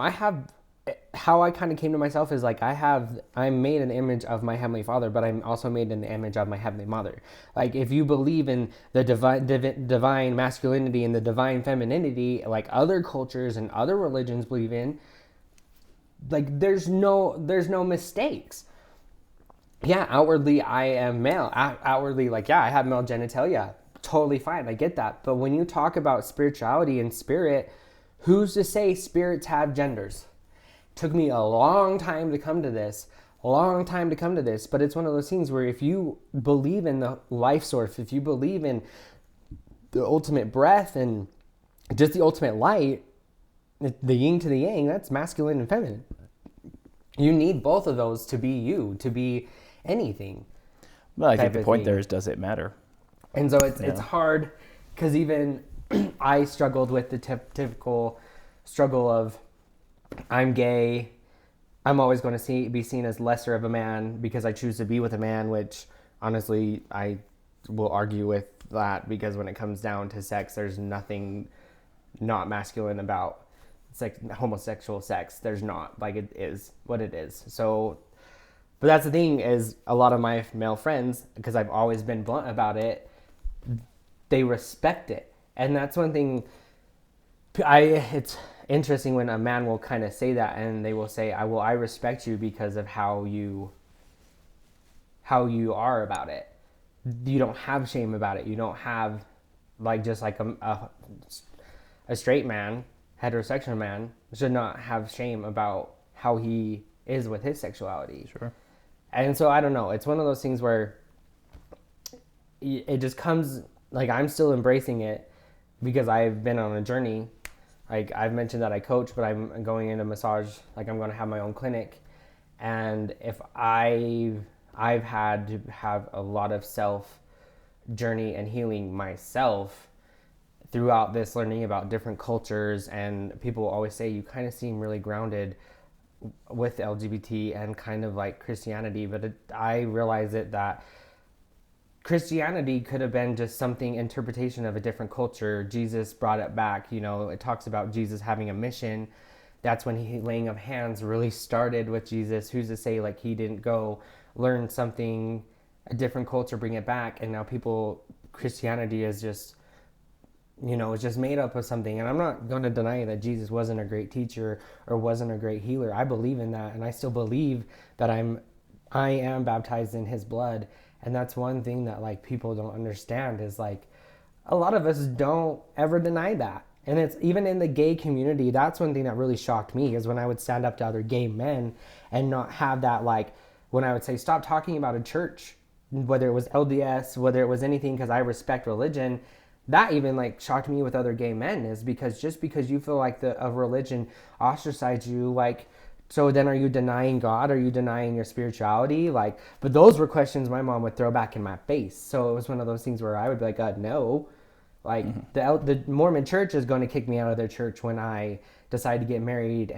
how I kind of came to myself is like, I'm made in the image of my Heavenly Father, but I'm also made in the image of my Heavenly Mother. Like, if you believe in the divine masculinity and the divine femininity, like other cultures and other religions believe in, like, there's no mistakes. Yeah, outwardly I am male. Outwardly, like, yeah, I have male genitalia. Totally fine. I get that. But when you talk about spirituality and spirit, who's to say spirits have genders? Took me a long time to come to this. But it's one of those things where if you believe in the life source, if you believe in the ultimate breath and just the ultimate light, the yin to the yang, that's masculine and feminine. You need both of those to be you, to be anything. Well, I think the point there is, does it matter? And so it's hard, because even I struggled with the typical struggle of, I'm gay, I'm always going to be seen as lesser of a man because I choose to be with a man, which honestly I will argue with that, because when it comes down to sex, there's nothing not masculine about homosexual sex. There's not. Like, it is what it is. So, but that's the thing, is a lot of my male friends, because I've always been blunt about it, they respect it. And that's one thing it's interesting when a man will kind of say that, and they will say, I respect you because of how you are about it. You don't have shame about it. You don't have, like, just like a straight man, heterosexual man should not have shame about how he is with his sexuality. Sure. And so I don't know. It's one of those things where it just comes, like, I'm still embracing it because I've been on a journey. Like, I've mentioned that I coach, but I'm going into massage. Like, I'm going to have my own clinic. And if I've had to have a lot of self journey and healing myself throughout this, learning about different cultures, and people always say you kind of seem really grounded with LGBT and kind of like Christianity, but I realize that Christianity could have been just something, interpretation of a different culture. Jesus brought it back. It talks about Jesus having a mission. That's when laying of hands really started with Jesus. Who's to say, like, he didn't go learn something, a different culture, bring it back, and now Christianity is just, it's just made up of something. And I'm not going to deny that Jesus wasn't a great teacher or wasn't a great healer. I believe in that, and I still believe that I am baptized in his blood. And that's one thing that, like, people don't understand, is like, a lot of us don't ever deny that. And it's even in the gay community. That's one thing that really shocked me, is when I would stand up to other gay men and not have that, like, when I would say, stop talking about a church, whether it was LDS, whether it was anything, because I respect religion. That even, like, shocked me with other gay men, is because just because you feel like a religion ostracized you, like, So then are you denying God? Are you denying your spirituality? Like, but those were questions my mom would throw back in my face. So it was one of those things where I would be like, no. Like the Mormon church is going to kick me out of their church when I decide to get married,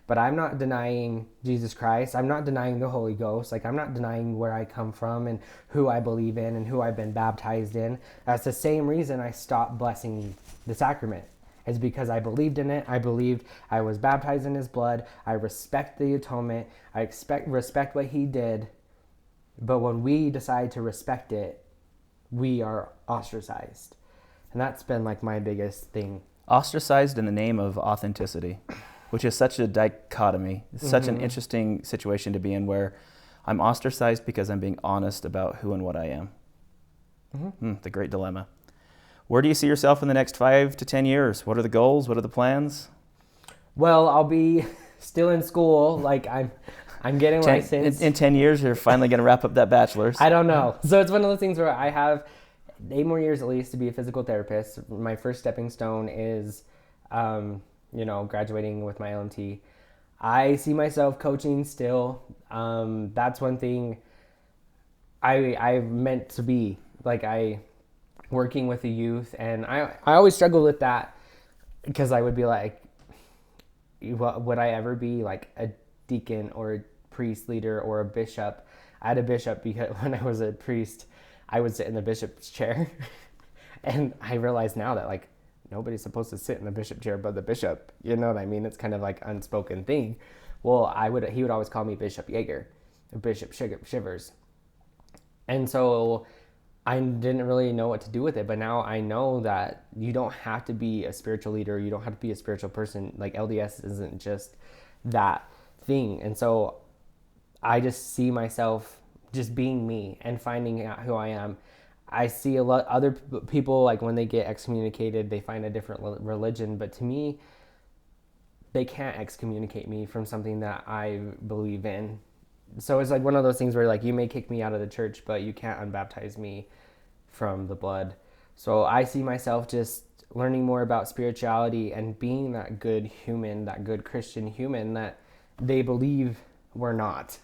but I'm not denying Jesus Christ. I'm not denying the Holy Ghost. Like, I'm not denying where I come from and who I believe in and who I've been baptized in. That's the same reason I stopped blessing the sacrament. It's because I believed in it. I believed I was baptized in his blood. I respect the atonement. I respect what he did. But when we decide to respect it, we are ostracized. And that's been like my biggest thing. Ostracized in the name of authenticity, which is such a dichotomy. It's such an interesting situation to be in, where I'm ostracized because I'm being honest about who and what I am. The great dilemma. Where do you see yourself in the next 5 to 10 years? What are the goals? What are the plans? Well, I'll be still in school. Like, I'm getting licensed. In 10 years, you're finally going to wrap up that bachelor's. I don't know. So it's one of those things where I have 8 more years at least to be a physical therapist. My first stepping stone is, graduating with my LMT. I see myself coaching still. That's one thing I'm meant to be. Like, working with the youth, and I always struggle with that, because I would be like, would I ever be like a deacon or a priest leader or a bishop? I had a bishop because when I was a priest, I would sit in the bishop's chair. And I realize now that, like, nobody's supposed to sit in the bishop chair but the bishop. You know what I mean? It's kind of like unspoken thing. Well, he would always call me Bishop Yaeger, Bishop Chivers. And so I didn't really know what to do with it, but now I know that you don't have to be a spiritual leader. You don't have to be a spiritual person. Like, LDS isn't just that thing. And so I just see myself just being me and finding out who I am. I see a lot other people, like, when they get excommunicated, they find a different religion, but to me, they can't excommunicate me from something that I believe in. So it's like one of those things where, like, you may kick me out of the church, but you can't unbaptize me from the blood. So I see myself just learning more about spirituality and being that good human, that good Christian human that they believe we're not.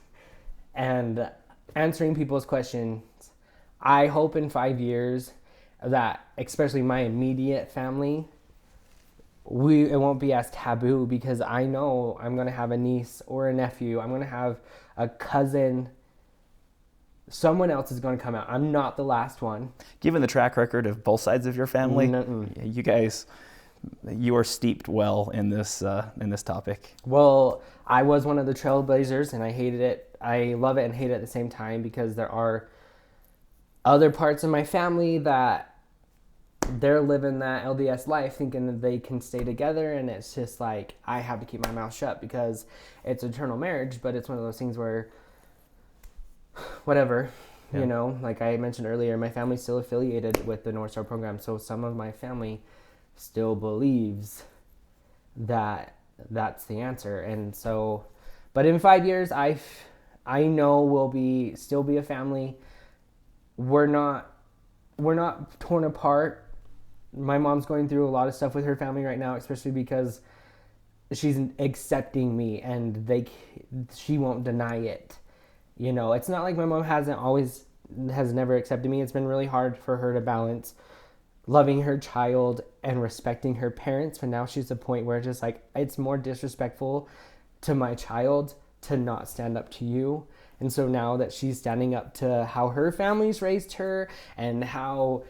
And answering people's questions. I hope in 5 years that, especially my immediate family, it won't be as taboo, because I know I'm going to have a niece or a nephew. I'm going to have a cousin. Someone else is going to come out. I'm not the last one. Given the track record of both sides of your family, you are steeped well in this topic. Well, I was one of the trailblazers, and I hated it. I love it and hate it at the same time, because there are other parts of my family that they're living that LDS life thinking that they can stay together, and it's just like, I have to keep my mouth shut because it's eternal marriage. But it's one of those things where, whatever, like I mentioned earlier, my family's still affiliated with the North Star program, so some of my family still believes that that's the answer. And so, but in 5 years, I know we'll still be a family. We're not torn apart. My mom's going through a lot of stuff with her family right now, especially because she's accepting me, and she won't deny it. It's not like my mom has never accepted me. It's been really hard for her to balance loving her child and respecting her parents. But now she's at a point where it's just like, it's more disrespectful to my child to not stand up to you. And so now that she's standing up to how her family's raised her, and how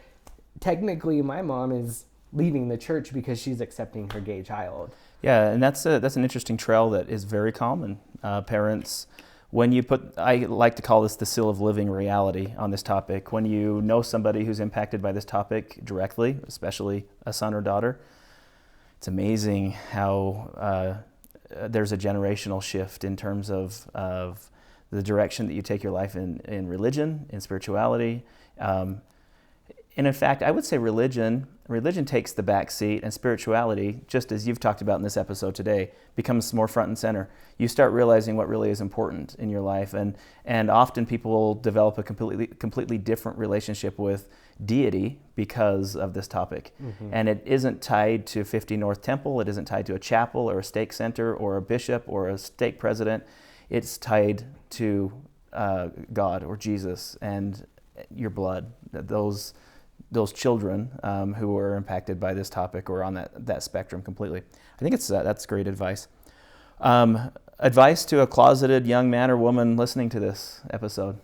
technically my mom is leaving the church because she's accepting her gay child. Yeah, and that's an interesting trail that is very common. Parents, when you I like to call this the seal of living reality on this topic. When you know somebody who's impacted by this topic directly, especially a son or daughter, it's amazing how there's a generational shift in terms of the direction that you take your life in religion, in spirituality. And in fact, I would say religion, religion takes the back seat and spirituality, just as you've talked about in this episode today, becomes more front and center. You start realizing what really is important in your life, and often people will develop a completely different relationship with deity because of this topic. And it isn't tied to 50 North Temple, it isn't tied to a chapel or a stake center or a bishop or a stake president. It's tied to God or Jesus and your blood, those children who are impacted by this topic or on that spectrum completely. I think that's great advice. Advice to a closeted young man or woman listening to this episode.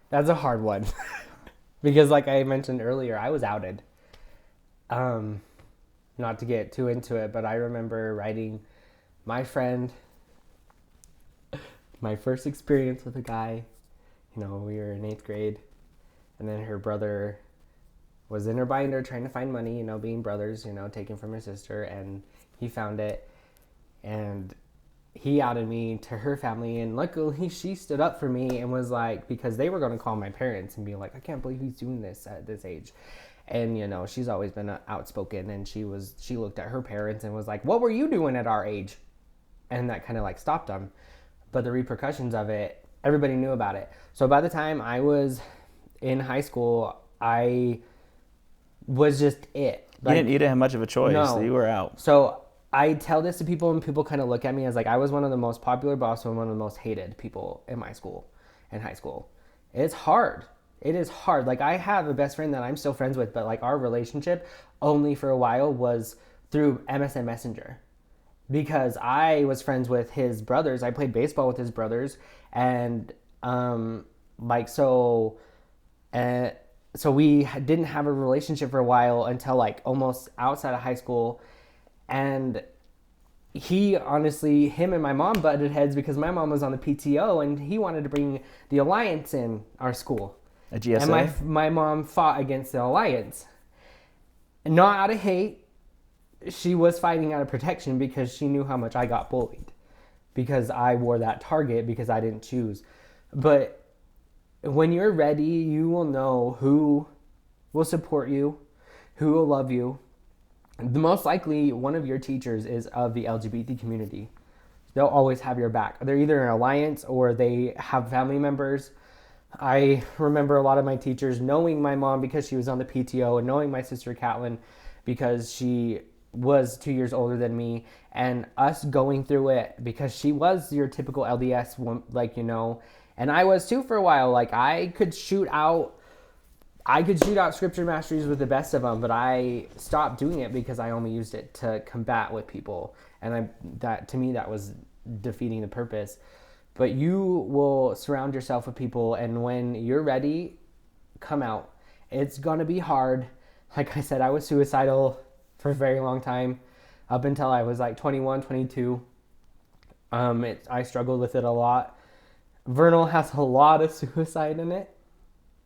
That's a hard one. Because like I mentioned earlier, I was outed. Not to get too into it, but I remember writing my friend, my first experience with a guy. We were in 8th grade. And then her brother was in her binder trying to find money, being brothers, taken from her sister. And he found it. And he outed me to her family. And luckily, she stood up for me and was like, because they were going to call my parents and be like, I can't believe he's doing this at this age. And, she's always been outspoken. And she looked at her parents and was like, what were you doing at our age? And that kind of like stopped them. But the repercussions of it, everybody knew about it. So by the time I was in high school, I was just it. You didn't have much of a choice. No. So you were out. So I tell this to people, and people kind of look at me as like I was one of the most popular, but also one of the most hated people in my school, in high school. It's hard. It is hard. Like I have a best friend that I'm still friends with, but like our relationship only for a while was through MSN Messenger. Because I was friends with his brothers. I played baseball with his brothers. And so we didn't have a relationship for a while until like almost outside of high school. And him and my mom butted heads because my mom was on the PTO and he wanted to bring the Alliance in our school. A GSA? And my mom fought against the Alliance. Not out of hate. She was fighting out of protection because she knew how much I got bullied because I wore that target because I didn't choose. But when you're ready, you will know who will support you, who will love you. The most likely one of your teachers is of the LGBT community. They'll always have your back. They're either an alliance or they have family members. I remember a lot of my teachers knowing my mom because she was on the PTO and knowing my sister Catelyn because she was 2 years older than me, and us going through it because she was your typical LDS, and I was too for a while. Like I could shoot out scripture masteries with the best of them, but I stopped doing it because I only used it to combat with people, and to me that was defeating the purpose. But you will surround yourself with people, and when you're ready, come out. It's gonna be hard. Like I said, I was suicidal for a very long time, up until I was like 21, 22. I struggled with it a lot. Vernal has a lot of suicide in it.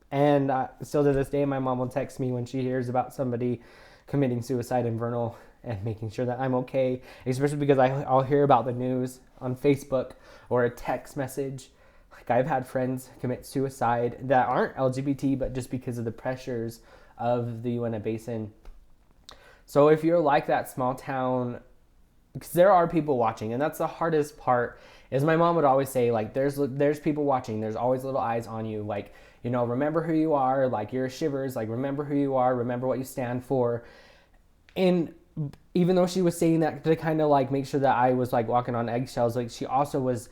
And still to this day, my mom will text me when she hears about somebody committing suicide in Vernal and making sure that I'm okay, especially because I'll hear about the news on Facebook or a text message. Like I've had friends commit suicide that aren't LGBT, but just because of the pressures of the Uinta Basin. So if you're like that small town, because there are people watching, and that's the hardest part, is my mom would always say, like, there's people watching, there's always little eyes on you, like, remember who you are, like, you're Chivers, like, remember who you are, remember what you stand for. And even though she was saying that to kind of, like, make sure that I was, like, walking on eggshells, like, she also was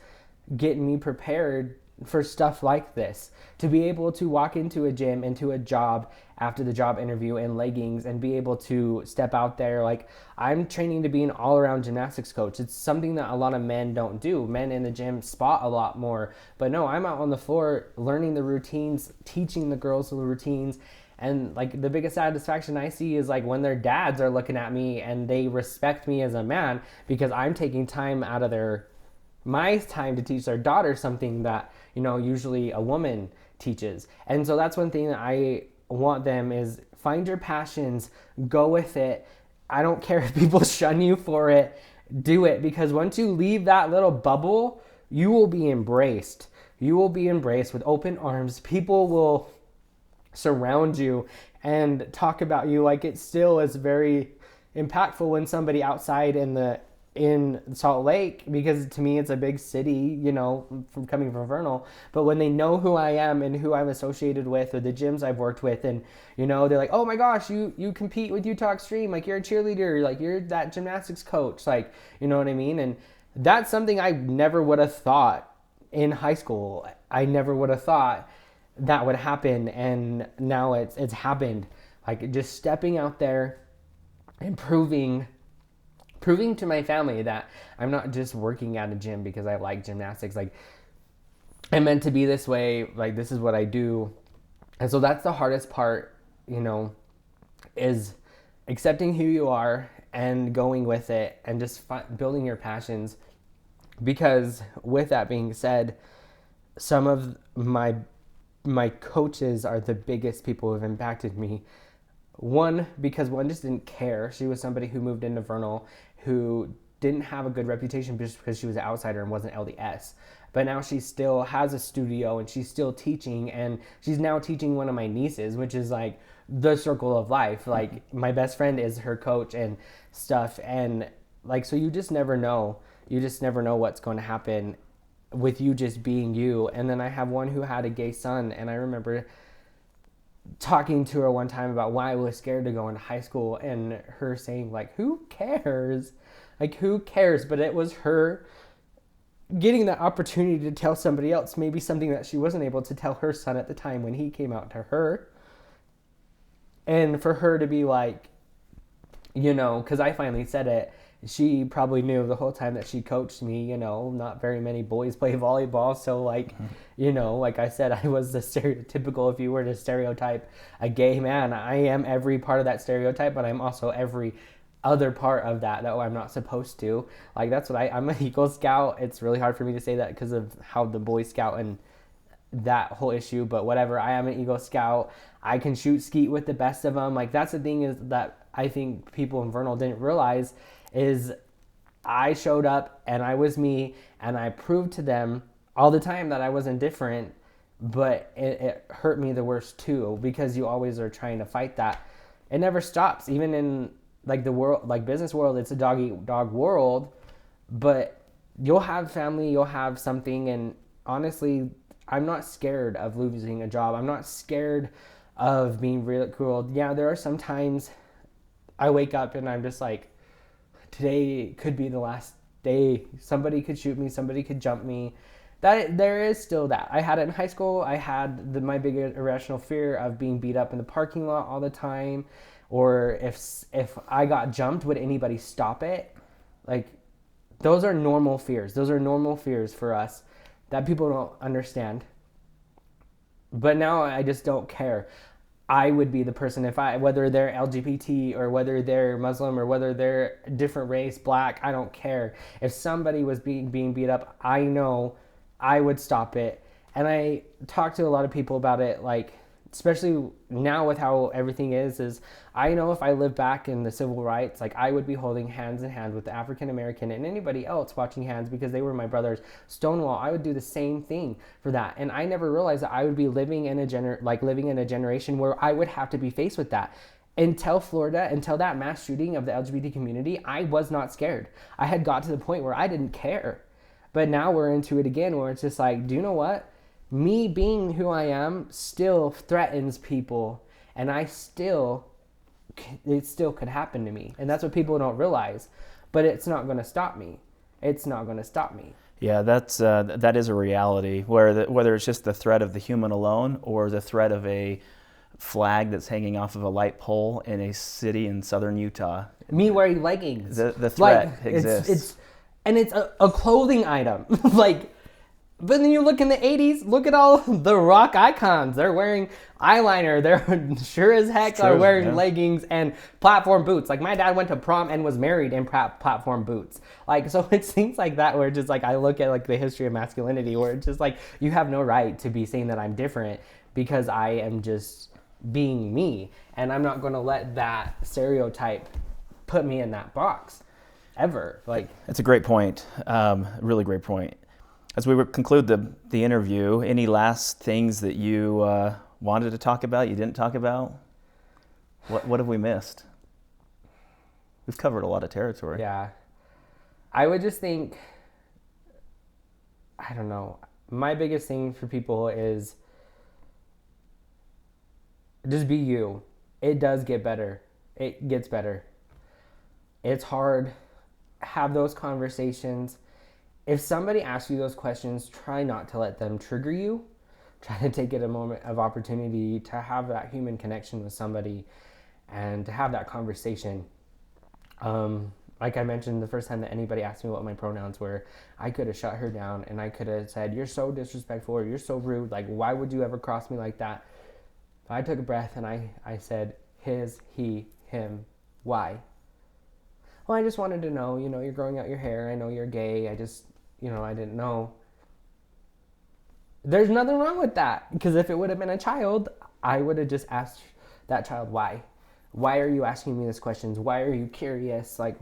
getting me prepared for stuff like this, to be able to walk into a gym, into a job after the job interview in leggings and be able to step out there. Like I'm training to be an all-around gymnastics coach. It's something that a lot of men don't do. Men in the gym spot a lot more, but no, I'm out on the floor learning the routines, teaching the girls the routines. And like the biggest satisfaction I see is like when their dads are looking at me and they respect me as a man because I'm taking time out of my time to teach their daughter something that, usually a woman teaches. And so that's one thing that I want them is find your passions, go with it. I don't care if people shun you for it, do it, because once you leave that little bubble, you will be embraced. You will be embraced with open arms. People will surround you and talk about you, like it still is very impactful when somebody outside in Salt Lake, because to me it's a big city, you know, from coming from Vernal, but when they know who I am and who I'm associated with or the gyms I've worked with, and you know, they're like, oh my gosh, you compete with Utah Extreme, like you're a cheerleader, like you're that gymnastics coach, like, you know what I mean? And that's something I never would have thought in high school. I never would have thought that would happen, and now it's happened. Like just stepping out there and proving to my family that I'm not just working at a gym because I like gymnastics. Like I'm meant to be this way. Like this is what I do. And so that's the hardest part, you know, is accepting who you are and going with it and just building your passions. Because with that being said, some of my coaches are the biggest people who have impacted me. One, because one just didn't care. She was somebody who moved into Vernal, who didn't have a good reputation just because she was an outsider and wasn't LDS. But now she still has a studio and she's still teaching, and she's now teaching one of my nieces, which is like the circle of life. Like my best friend is her coach and stuff. And like, so you just never know. You just never know what's going to happen with you just being you. And then I have one who had a gay son, and I remember talking to her one time about why I was scared to go into high school, and her saying like, who cares? Like, who cares? But it was her getting that opportunity to tell somebody else maybe something that she wasn't able to tell her son at the time when he came out to her. And for her to be like, you know, because I finally said it, she probably knew the whole time that she coached me, you know, not very many boys play volleyball. So like, you know, like I said, I was the stereotypical, if you were to stereotype a gay man, I am every part of that stereotype, but I'm also every other part of that I'm not supposed to. Like, that's what I'm an Eagle Scout. It's really hard for me to say that because of how the Boy Scout and that whole issue, but whatever. I am an Eagle Scout. I can shoot skeet with the best of them. Like, that's the thing is that I think people in Vernal didn't realize is I showed up and I was me, and I proved to them all the time that I wasn't different, but it hurt me the worst too, because you always are trying to fight that. It never stops. Even in like the world, like business world, it's a dog eat dog world, but you'll have family, you'll have something. And honestly, I'm not scared of losing a job. I'm not scared of being ridiculed. Yeah, there are some times I wake up and I'm just like, today could be the last day. Somebody could shoot me. Somebody could jump me. That there is still that. I had it in high school. I had my big irrational fear of being beat up in the parking lot all the time, or if I got jumped, would anybody stop it? Like, those are normal fears. Those are normal fears for us that people don't understand. But now I just don't care. I would be the person, if whether they're LGBT or whether they're Muslim or whether they're different race, black, I don't care. If somebody was being beat up, I know I would stop it. And I talk to a lot of people about it, like, especially now with how everything is I know if I live back in the civil rights, like, I would be holding hands in hand with the African American and anybody else watching hands because they were my brothers. Stonewall, I would do the same thing for that. And I never realized that I would be living in a generation where I would have to be faced with that. Until Florida, until that mass shooting of the LGBT community, I was not scared. I had got to the point where I didn't care. But now we're into it again, where it's just like, do you know what? Me being who I am still threatens people, and it still could happen to me. And that's what people don't realize. But it's not going to stop me. It's not going to stop me. Yeah, that is a reality, whether it's just the threat of the human alone or the threat of a flag that's hanging off of a light pole in a city in southern Utah. Me wearing leggings. The threat exists. It's a clothing item. Like, but then you look in the 80s, look at all the rock icons. They're wearing eyeliner. They're sure as heck are wearing leggings and platform boots. Like, my dad went to prom and was married in platform boots. Like, so it's things like that where just like I look at like the history of masculinity, where it's just like, you have no right to be saying that I'm different because I am just being me. And I'm not going to let that stereotype put me in that box ever. Like, that's a great point. Really great point. As we conclude the interview, any last things that you wanted to talk about, you didn't talk about? What have we missed? We've covered a lot of territory. Yeah. I would just think, I don't know, my biggest thing for people is just be you. It does get better. It gets better. It's hard. Have those conversations. If somebody asks you those questions, try not to let them trigger you. Try to take it a moment of opportunity to have that human connection with somebody and to have that conversation. Like I mentioned, the first time that anybody asked me what my pronouns were, I could have shut her down and I could have said, "You're so disrespectful," or "You're so rude. Like, why would you ever cross me like that?" I took a breath and I said, "His, he, him, why?" "Well, I just wanted to know, you're growing out your hair. I know you're gay. I just, I didn't know." There's nothing wrong with that, because if it would have been a child, I would have just asked that child why. Why are you asking me these questions? Why are you curious? Like,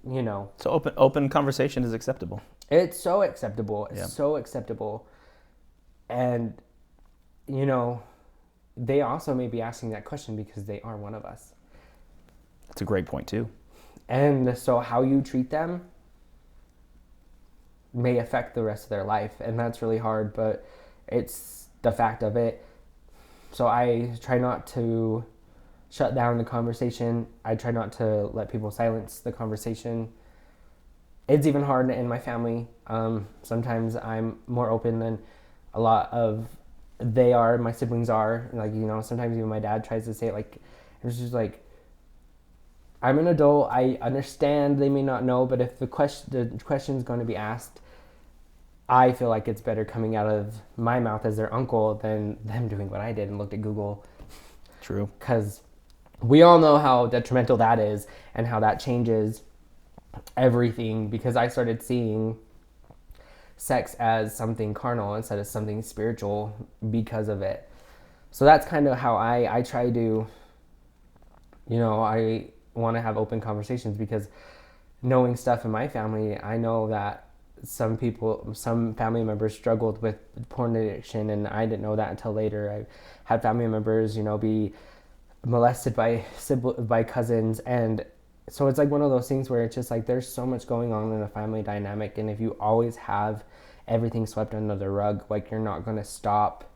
So open conversation is acceptable. It's so acceptable. It's Yeah. so acceptable. And, they also may be asking that question because they are one of us. That's a great point too. And so how you treat them may affect the rest of their life. And that's really hard, but it's the fact of it. So I try not to shut down the conversation. I try not to let people silence the conversation. It's even hard in my family. Sometimes I'm more open than a lot of my siblings are. Like, sometimes even my dad tries to say it, like, it's just like, I'm an adult. I understand they may not know, but if the question is going to be asked, I feel like it's better coming out of my mouth as their uncle than them doing what I did and looked at Google. True. Because we all know how detrimental that is and how that changes everything, because I started seeing sex as something carnal instead of something spiritual because of it. So that's kind of how I try to, I want to have open conversations, because knowing stuff in my family, I know that some family members struggled with porn addiction, and I didn't know that until later. I had family members, be molested by cousins, and so it's like one of those things where it's just like there's so much going on in a family dynamic, and if you always have everything swept under the rug, like, you're not going to stop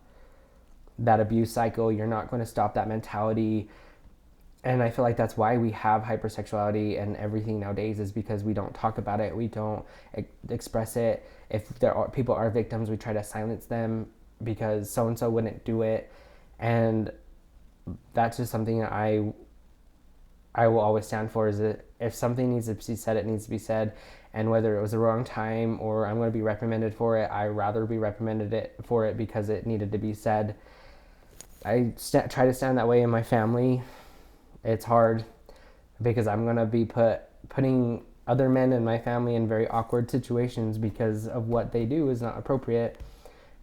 that abuse cycle, you're not going to stop that mentality. And I feel like that's why we have hypersexuality and everything nowadays, is because we don't talk about it, we don't express it. If people are victims, we try to silence them because so and so wouldn't do it. And that's just something that I will always stand for, is that if something needs to be said, it needs to be said. And whether it was the wrong time or I'm going to be reprimanded for it, I'd rather be reprimanded for it because it needed to be said. I try to stand that way in my family. It's hard because I'm going to be putting other men in my family in very awkward situations because of what they do is not appropriate,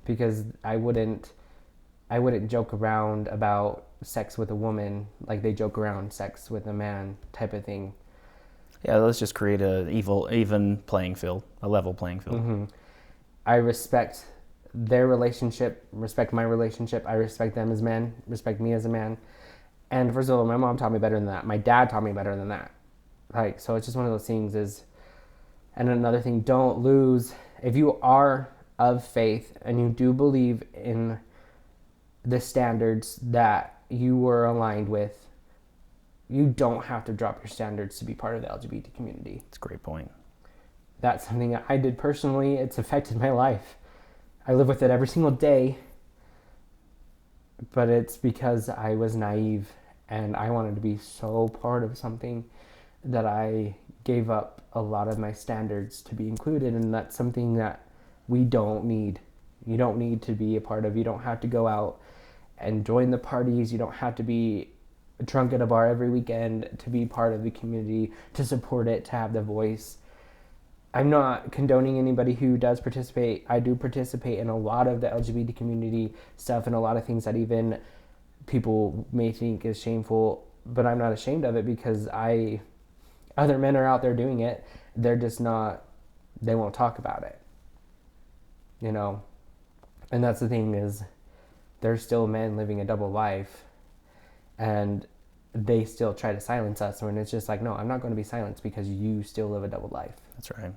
because I wouldn't joke around about sex with a woman like they joke around sex with a man type of thing. Yeah, let's just create even playing field, a level playing field. Mm-hmm. I respect their relationship, respect my relationship. I respect them as men, respect me as a man. And first of all, my mom taught me better than that. My dad taught me better than that. Like, so it's just one of those things and another thing, don't lose, if you are of faith and you do believe in the standards that you were aligned with, you don't have to drop your standards to be part of the LGBT community. That's a great point. That's something that I did personally. It's affected my life. I live with it every single day. But it's because I was naive and I wanted to be so part of something that I gave up a lot of my standards to be included. And that's something that we don't need. You don't need to be a part of. You don't have to go out and join the parties. You don't have to be drunk at a bar every weekend to be part of the community, to support it, to have the voice. I'm not condoning anybody who does participate. I do participate in a lot of the LGBT community stuff and a lot of things that even people may think is shameful, but I'm not ashamed of it because other men are out there doing it. They're just not, they won't talk about it. you know. And that's the thing is, there's still men living a double life, and they still try to silence us when it's just like, no, I'm not going to be silenced because you still live a double life. That's right.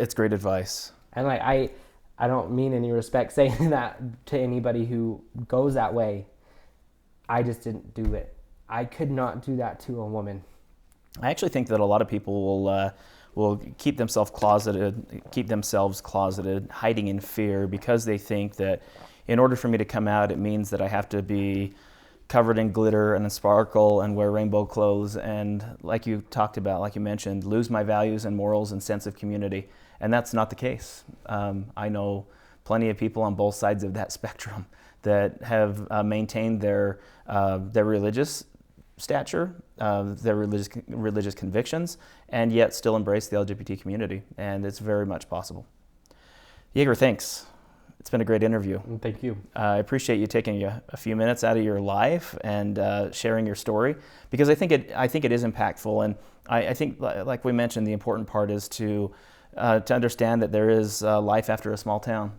It's great advice. And like, I don't mean any respect saying that to anybody who goes that way. I just didn't do it. I could not do that to a woman. I actually think that a lot of people will keep themselves closeted, hiding in fear, because they think that in order for me to come out, it means that I have to be covered in glitter and in sparkle and wear rainbow clothes, and like you talked about, like you mentioned, lose my values and morals and sense of community. And that's not the case. I know plenty of people on both sides of that spectrum that have maintained their religious stature, their religious convictions, and yet still embrace the LGBT community. And it's very much possible. Yaeger, thanks. It's been a great interview. Thank you. I appreciate you taking a few minutes out of your life and sharing your story, because I think it is impactful. And I think, like we mentioned, the important part is to understand that there is life after a small town,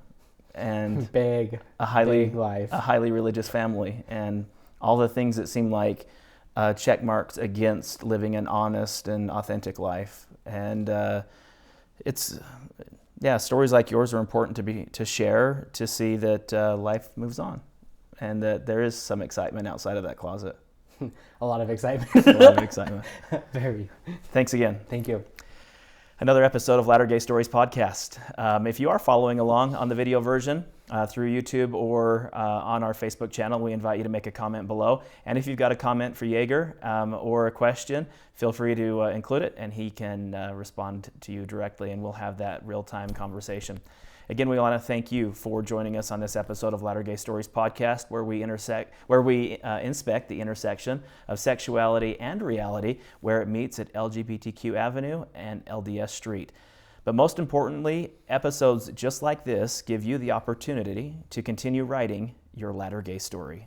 and big life, a highly religious family, and all the things that seem like check marks against living an honest and authentic life. And stories like yours are important to share, to see that life moves on, and that there is some excitement outside of that closet. A lot of excitement. A lot of excitement. Very. Thanks again. Thank you. Another episode of Latter Gay Stories podcast. If you are following along on the video version through YouTube or on our Facebook channel, we invite you to make a comment below. And if you've got a comment for Yaeger or a question, feel free to include it, and he can respond to you directly, and we'll have that real-time conversation. Again, we want to thank you for joining us on this episode of Latter Gay Stories podcast, where we inspect the intersection of sexuality and reality, where it meets at LGBTQ Avenue and LDS Street. But most importantly, episodes just like this give you the opportunity to continue writing your Latter Gay story.